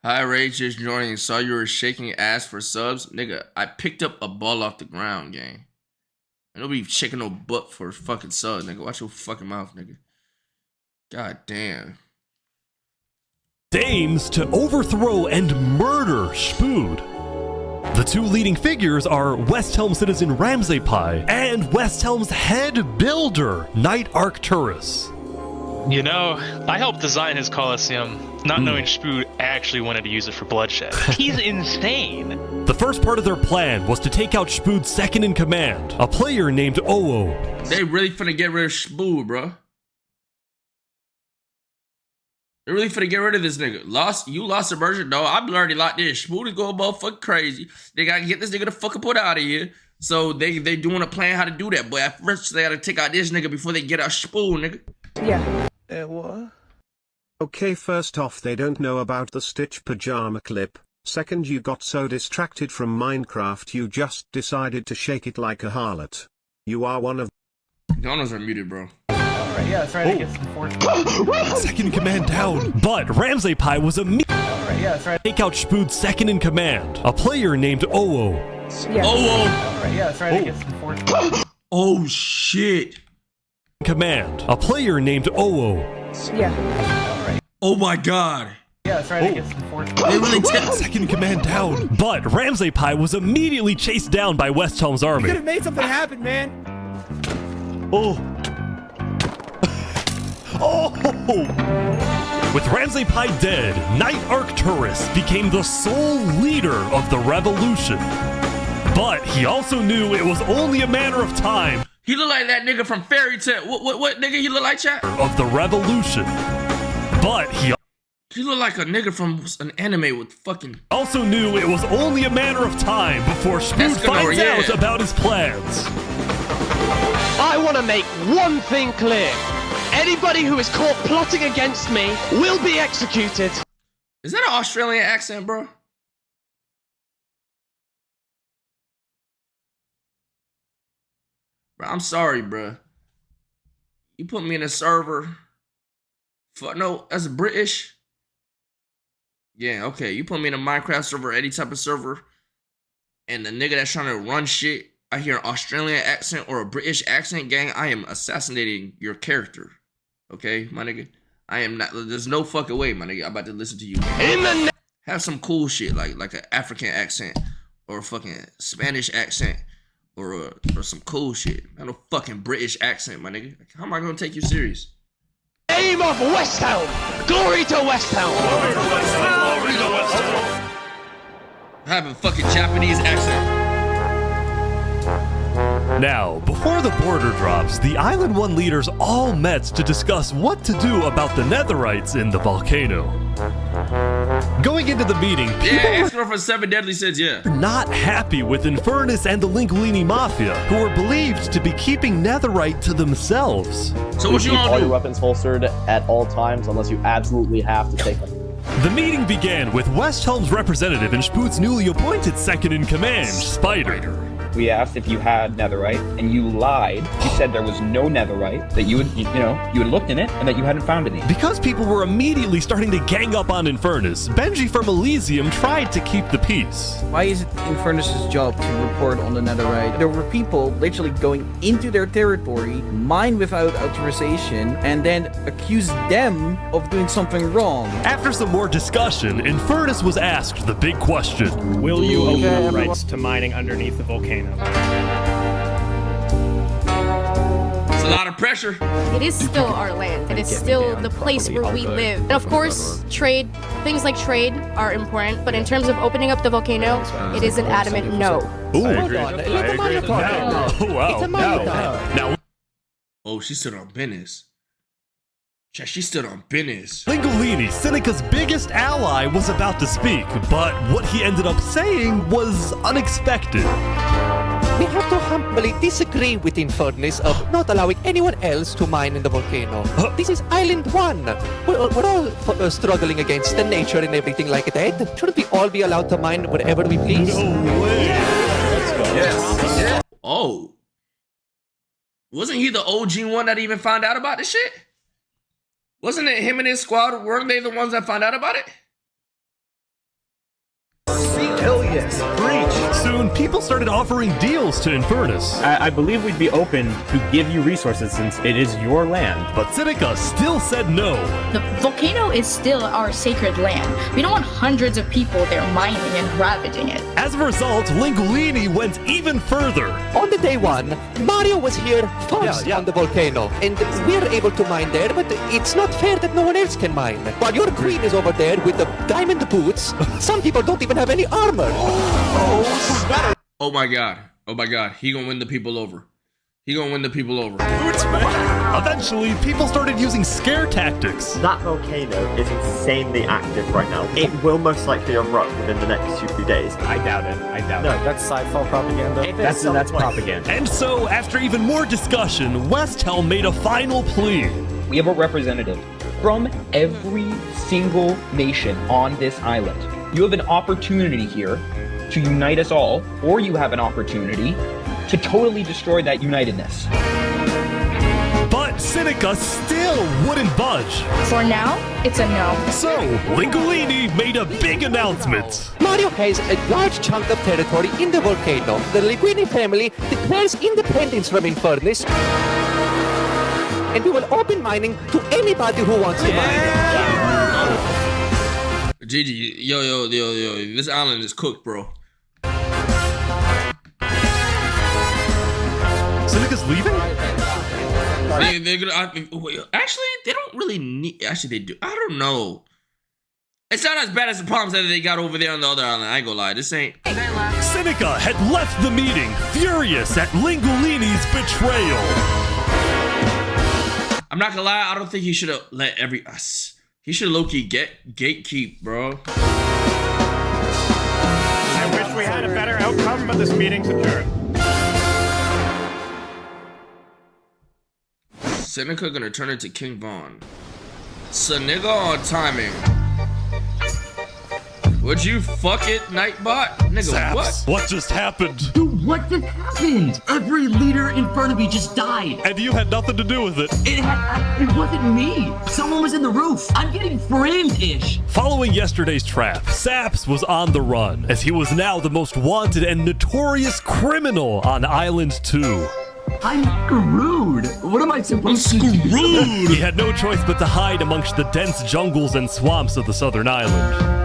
Hi, Rage just joining. Saw you were shaking ass for subs. Nigga, I picked up a ball off the ground, gang. I don't be shaking no butt for fucking subs, nigga. Watch your fucking mouth, nigga. God damn. Aims to overthrow and murder Spood. The two leading figures are West Helm citizen Ramsey Pi and West Helm's head builder, Knight Arcturus. You know, I helped design his Colosseum, not knowing Spood actually wanted to use it for bloodshed. He's insane. The first part of their plan was to take out Spood's second in command, a player named Oo. They really finna get rid of Spood, bro. They really finna get rid of this nigga. You lost immersion? No, I'm already locked in. Spood is going motherfucking crazy. They gotta get this nigga the fucking put out of here. So they doing a plan how to do that. But at first they gotta take out this nigga before they get out Spood, nigga. Yeah. What? Okay, first off, they don't know about the Stitch pajama clip. Second, you got so distracted from Minecraft you just decided to shake it like a harlot. You are one of... Donos are muted, bro. Right, yeah, that's right. I guess second in command down. But Ramsey Pi was immediately right, yeah, that's right. Take out Spood's second in command, a player named Oo. Yeah. Oo. Right, yeah, that's right. I guess oh shit. Command, a player named Oo. Yeah. Right. Oh my god. Yeah, that's right. I guess They really took second in command down. But Ramsey Pi was immediately chased down by West Helm's army. You could have made something happen, man. Oh. With Ramsey Pi dead, Knight Arcturus became the sole leader of the revolution. But he also knew it was only a matter of time. He looked like that nigga from Fairy Tale. What nigga he look like, chat? Of the revolution. But he looked like a nigga from an anime with fucking... Also knew it was only a matter of time before Spood finds out about his plans. I want to make one thing clear. Anybody who is caught plotting against me will be executed. Is that an Australian accent, bro? Bro, I'm sorry, bro. You put me in a server. No, as a British. Yeah, okay. You put me in a Minecraft server, any type of server, and the nigga that's trying to run shit, I hear an Australian accent or a British accent, gang, I am assassinating your character. Okay, my nigga? I am not, there's no fucking way, my nigga. I'm about to listen to you. Have some cool shit, like an African accent, or a fucking Spanish accent, or some cool shit. Not no fucking British accent, my nigga. How am I gonna take you serious? Name of West Helm! Glory to West Helm! Glory to West Helm! Glory to West Helm! I have a fucking Japanese accent. Now, before the border drops, the Island 1 leaders all met to discuss what to do about the Netherites in the volcano. Going into the meeting, people were for 7 Deadly Sins, yeah. Not happy with Infernus and the Linguini Mafia, who were believed to be keeping Netherite to themselves. So what you keep gonna all do? your weapons holstered at all times unless you absolutely have to take them. The meeting began with West Helm's representative and Spood's newly appointed second in command, Spider. We asked if you had netherite, and you lied. You said there was no netherite, that you had looked in it, and that you hadn't found any. Because people were immediately starting to gang up on Infernus, Benji from Elysium tried to keep the peace. Why is it Infernus' job to report on the netherite? There were people literally going into their territory, mine without authorization, and then accuse them of doing something wrong. After some more discussion, Infernus was asked the big question. Will you open the rights to mining underneath the volcano? It's a lot of pressure. It is still our land. It is still the place where we live. And of course, trade, things like trade are important, but in terms of opening up the volcano, it is an adamant no. Ooh. I agree. Oh, wow. It's a Mario Now. Oh, she stood on business. She stood on business. Linguini, Seneca's biggest ally, was about to speak, but what he ended up saying was unexpected. We have to humbly disagree with Infernus of not allowing anyone else to mine in the volcano. This is Island 1. We're all struggling against the nature and everything like that. Shouldn't we all be allowed to mine wherever we please? No way. Let's go. Yes. Oh. Wasn't he the OG one that even found out about this shit? Wasn't it him and his squad? Weren't they the ones that found out about it? Hell yes. Preach. soon people started offering deals to Infernus. I believe we'd be open to give you resources since it is your land. But Seneca still said no. The volcano is still our sacred land. We don't want hundreds of people there mining and ravaging it. As a result, Lingolini went even further. On the day one, Mario was here first on the volcano, and we're able to mine there, but it's not fair that no one else can mine. While your queen is over there with the diamond boots, some people don't even have any armor. Oh my god. Oh my god. He gonna win the people over. He gonna win the people over. Eventually, people started using scare tactics. That volcano is insanely active right now. It will most likely erupt within the next few days. I doubt it. I doubt it. That's sci-fi propaganda. That's propaganda. And so, after even more discussion, Westhelm made a final plea. We have a representative from every single nation on this island. You have an opportunity here to unite us all, or you have an opportunity to totally destroy that unitedness. But Seneca still wouldn't budge. For now, it's a no. So, Lingolini made a big announcement. Mario has a large chunk of territory in the volcano. The Linguini family declares independence from Infernus, and we will open mining to anybody who wants to mine. GG, yo, this island is cooked, bro. Seneca's leaving? They're gonna, actually, they don't really need, actually they do, I don't know. It's not as bad as the problems that they got over there on the other island, I ain't gonna lie, this ain't. Seneca had left the meeting, furious at Lingolini's betrayal. I'm not gonna lie, I don't think he should have let he should low-key gatekeep, bro. I wish we had a better outcome, but this meeting's adjourned. Seneca gonna turn into King Vaughn. Seneca on timing. Would you fuck it, Nightbot? Nigga, Zaps, what just happened? Dude, what just happened? Every leader in front of me just died. And you had nothing to do with it. It wasn't me. Someone was in the roof. I'm getting framed-ish. Following yesterday's trap, Saps was on the run, as he was now the most wanted and notorious criminal on Island 2. I'm screwed. What am I supposed to do? He had no choice but to hide amongst the dense jungles and swamps of the southern island.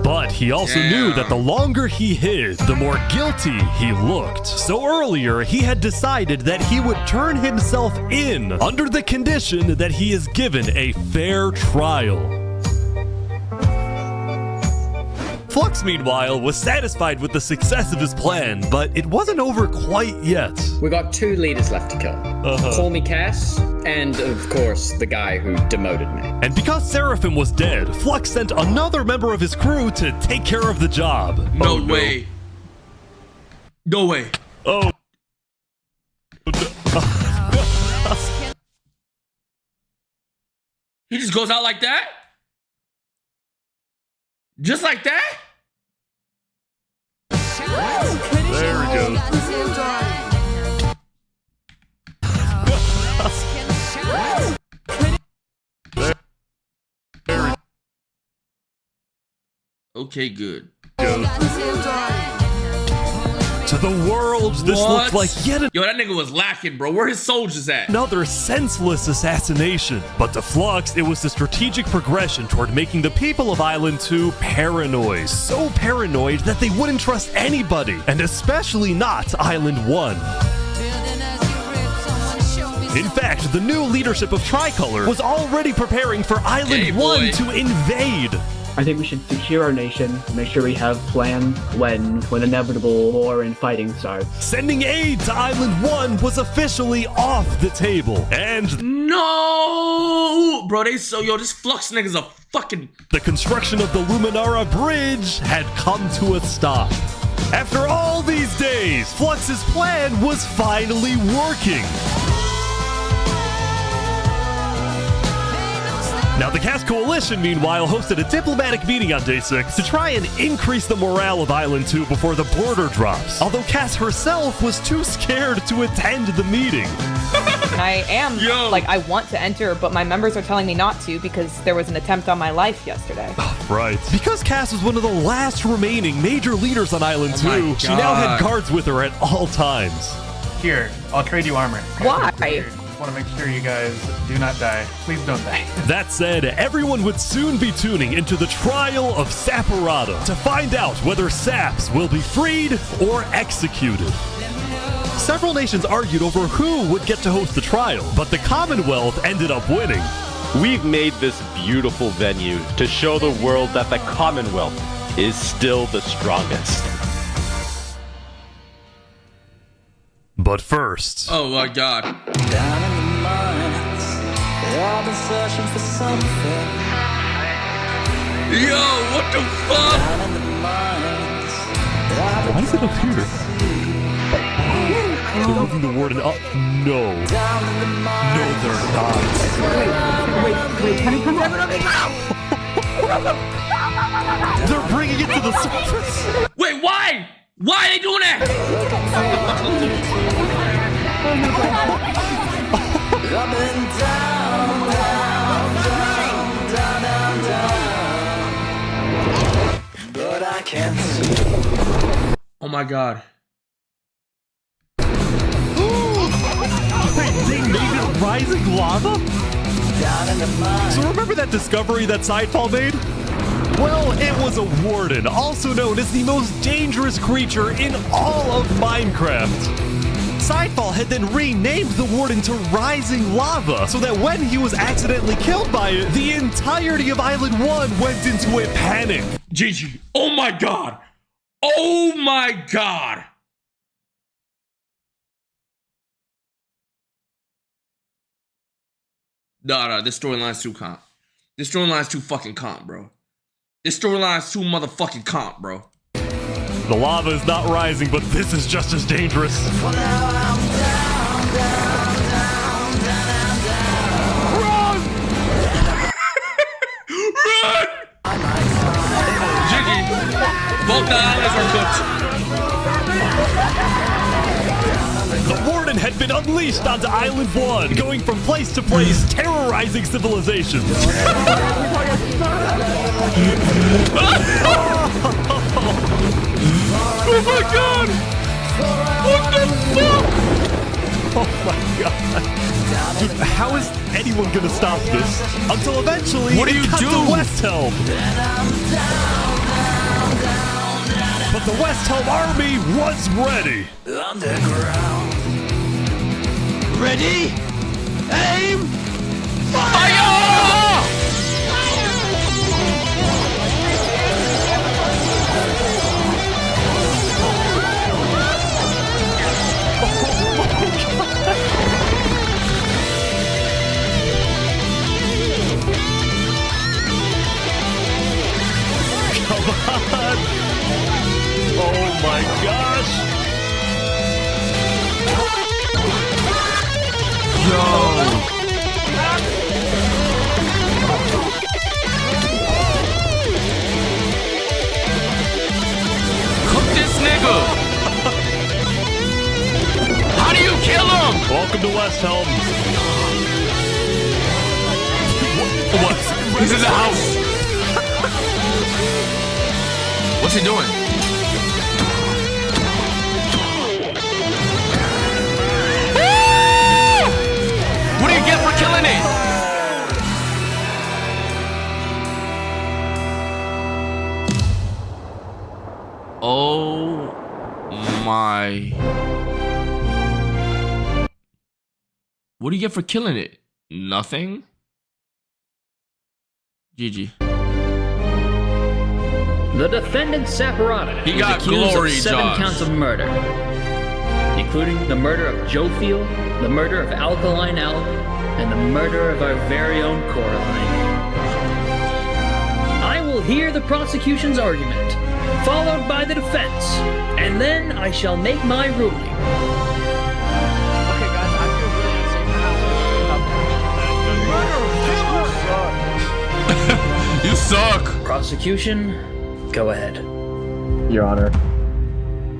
But he also knew that the longer he hid, the more guilty he looked. So earlier, he had decided that he would turn himself in under the condition that he is given a fair trial. Flux, meanwhile, was satisfied with the success of his plan, but it wasn't over quite yet. We got 2 leaders left to kill. Call Me Cass, and of course, the guy who demoted me. And because Seraphim was dead, Flux sent another member of his crew to take care of the job. No way. No way. Oh. He just goes out like that? Just like that? There we go. Okay, good. To the world, this looked like yet Yo, that nigga was lacking, bro. Where his soldiers at? another senseless assassination. But to Flux, it was the strategic progression toward making the people of Island 2 paranoid. So paranoid that they wouldn't trust anybody, and especially not Island 1. In fact, the new leadership of Tricolor was already preparing for Island 1 to invade. I think we should secure our nation, make sure we have plans when inevitable war and fighting starts. Sending aid to Island 1 was officially off the table. And no, bro, this Flux nigga's a fucking... The construction of the Luminara Bridge had come to a stop. After all these days, Flux's plan was finally working. Now, the Cass Coalition, meanwhile, hosted a diplomatic meeting on Day 6 to try and increase the morale of Island 2 before the border drops, although Cass herself was too scared to attend the meeting. And I am, like, I want to enter, but my members are telling me not to because there was an attempt on my life yesterday. Right. Because Cass was one of the last remaining major leaders on Island 2, she now had guards with her at all times. Here, I'll trade you armor. Why? Just want to make sure you guys do not die. Please don't die. That said, everyone would soon be tuning into the trial of Saporada to find out whether Saps will be freed or executed. Several nations argued over who would get to host the trial, but the Commonwealth ended up winning. We've made this beautiful venue to show the world that the Commonwealth is still the strongest. But first... Oh my god. Down in the mines, I've been searching for something. Yo, what the fuck? Down in the mines, why is it up here? They're moving the warden up. No. No, they're not. Wait, can you come They're bringing it to the surface. Wait, why? Why are they doing that? I've been down, but I can't see. Oh my god. Wait, they made it rising lava? Down in the mine. So remember that discovery that Sidefall made? Well, it was a warden, also known as the most dangerous creature in all of Minecraft. Sidefall had then renamed the warden to Rising Lava, so that when he was accidentally killed by it, the entirety of Island 1 went into a panic. GG. Oh my god. Oh my god. No, this storyline's too comp. This storyline's too fucking comp, bro. This storyline's too motherfucking comp, bro. The lava is not rising, but this is just as dangerous. For now I'm down, down, down, down, down. Run! Run! Jiggy, both the islands are cooked. The warden had been unleashed onto Island 1, going from place to place, terrorizing civilizations. Oh my god! What the fuck? Oh my god. Dude, how is anyone gonna stop this? Until eventually what do you cut do? to West Helm. But the West Helm army was ready. Underground. Ready? Aim! Fire! Come on! Oh my gosh! Yo! Cook this nigga! How do you kill him? Welcome to West Helm. What? He's in the house. What's he doing? What do you get for killing it? Oh my. What do you get for killing it? Nothing? GG. The defendant Saporada He is got accused glory, of 7 Josh. counts of murder, including the murder of Joe Field, the murder of Alkaline Elk, and the murder of our very own Coraline. I will hear the prosecution's argument, followed by the defense, and then I shall make my ruling. Okay, guys, I feel really unsafe now. You suck! Prosecution, go ahead. Your Honor,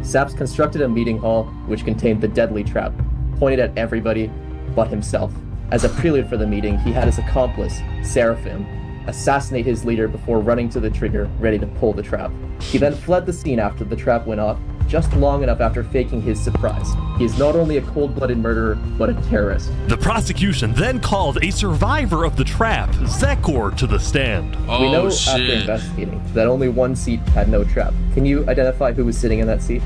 Saps constructed a meeting hall which contained the deadly trap, pointed at everybody, but himself. As a prelude for the meeting, he had his accomplice, Seraphim, assassinate his leader before running to the trigger, ready to pull the trap. He then fled the scene after the trap went off, just long enough after faking his surprise. He is not only a cold-blooded murderer, but a terrorist. The prosecution then called a survivor of the trap, Zekor, to the stand. We know after investigating that only one seat had no trap. Can you identify who was sitting in that seat?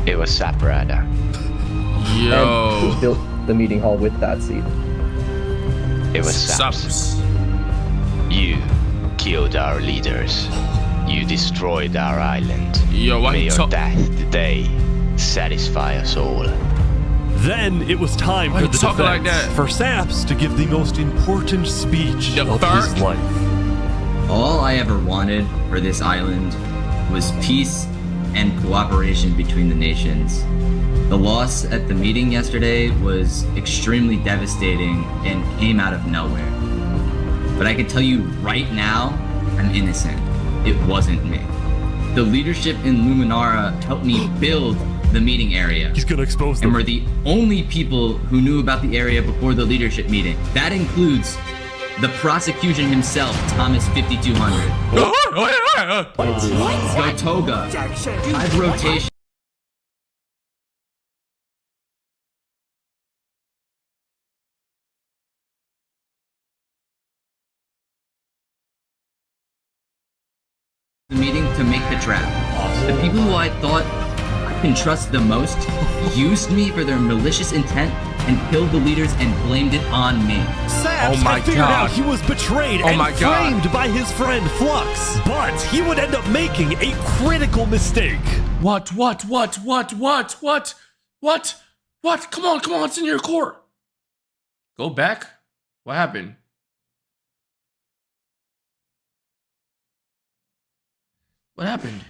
It was Saprada. And who built the meeting hall with that seat? It was Saps. You killed our leaders. You destroyed our island. May your death today satisfy us all. Then it was time for the defense, like that? for Saps to give the most important speech of his life. All I ever wanted for this island was peace and cooperation between the nations. The loss at the meeting yesterday was extremely devastating and came out of nowhere. But I can tell you right now, I'm innocent. It wasn't me. The leadership in Luminara helped me build the meeting area. He's gonna expose them. And we're the only people who knew about the area before the leadership meeting. That includes the prosecution himself, Thomas 5200. Gotoga, 5 rotation. The meeting to make the trap. The people who I thought I can trust the most used me for their malicious intent and killed the leaders and blamed it on me. Saps had figured out he was betrayed and framed by his friend Flux, but he would end up making a critical mistake. What? Come on, it's in your court. Go back? What happened? What happened?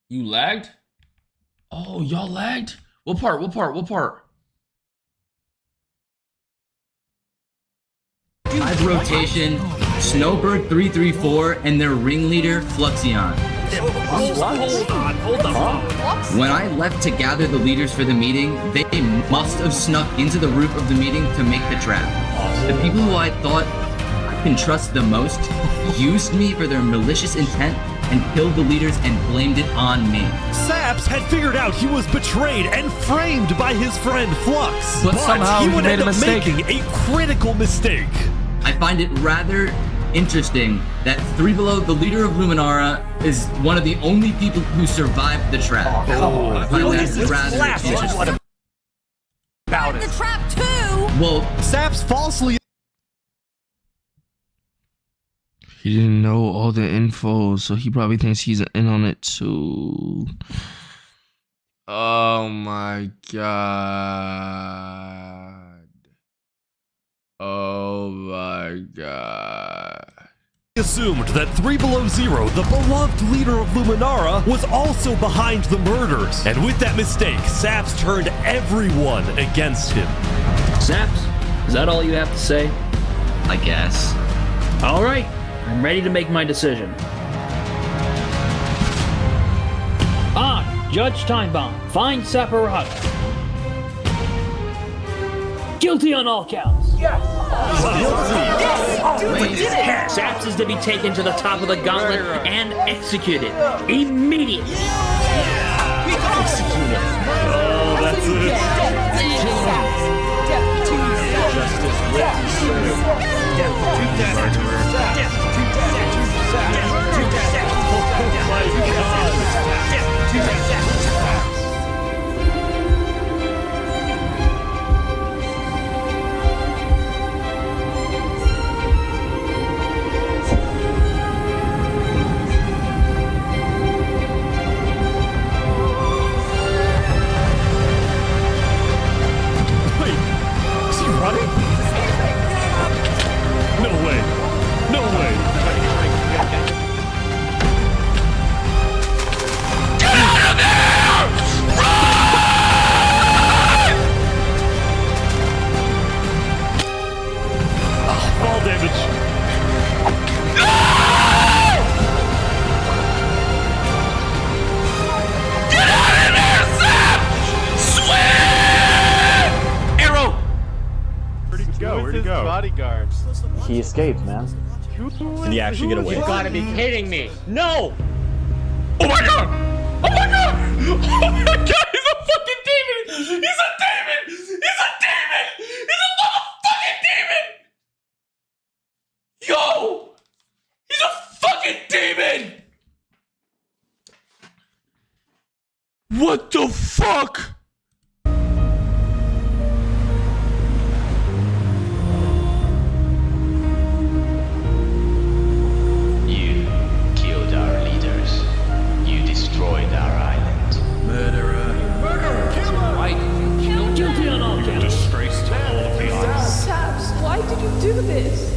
You lagged? Oh, y'all lagged? What part? 5 rotation, Snowbird 334, and their ringleader, Fluxion. Hold on. When I left to gather the leaders for the meeting, they must have snuck into the roof of the meeting to make the trap. The people who I thought I can trust the most used me for their malicious intent and killed the leaders and blamed it on me. Saps had figured out he was betrayed and framed by his friend Flux, but somehow he would made end a up mistake. making a critical mistake. I find it rather interesting that 3 Below, the leader of Luminara, is one of the only people who survived the trap. I find that rather interesting. About it. The trap too. Well, Saps falsely. He didn't know all the info, so he probably thinks he's in on it too. Oh my god. Oh my god. Assumed that 3 Below Zero, the beloved leader of Luminara, was also behind the murders. And with that mistake, Saps turned everyone against him. Saps, is that all you have to say? I guess. All right, I'm ready to make my decision. Judge Timebomb, find Saparata. Guilty on all counts. Yes! Yes! Saps is to be taken to the top of the gauntlet and executed immediately. Executed. Oh, that's it. Justice will be served. Oh my God. go? Where'd he go? Bodyguard. He escaped, man. Did he actually get away? You gotta be kidding me! No! Oh my god! Oh my god! Oh my god! He's a fucking demon! He's a demon! He's a demon! He's a motherfucking demon! Yo! He's a fucking demon! What the fuck? You killed our leaders. You destroyed our island. Murderer. Murderer! Killer! Why did you kill Guilty on all counts. Disgrace to all of the island. Saps, why did you do this?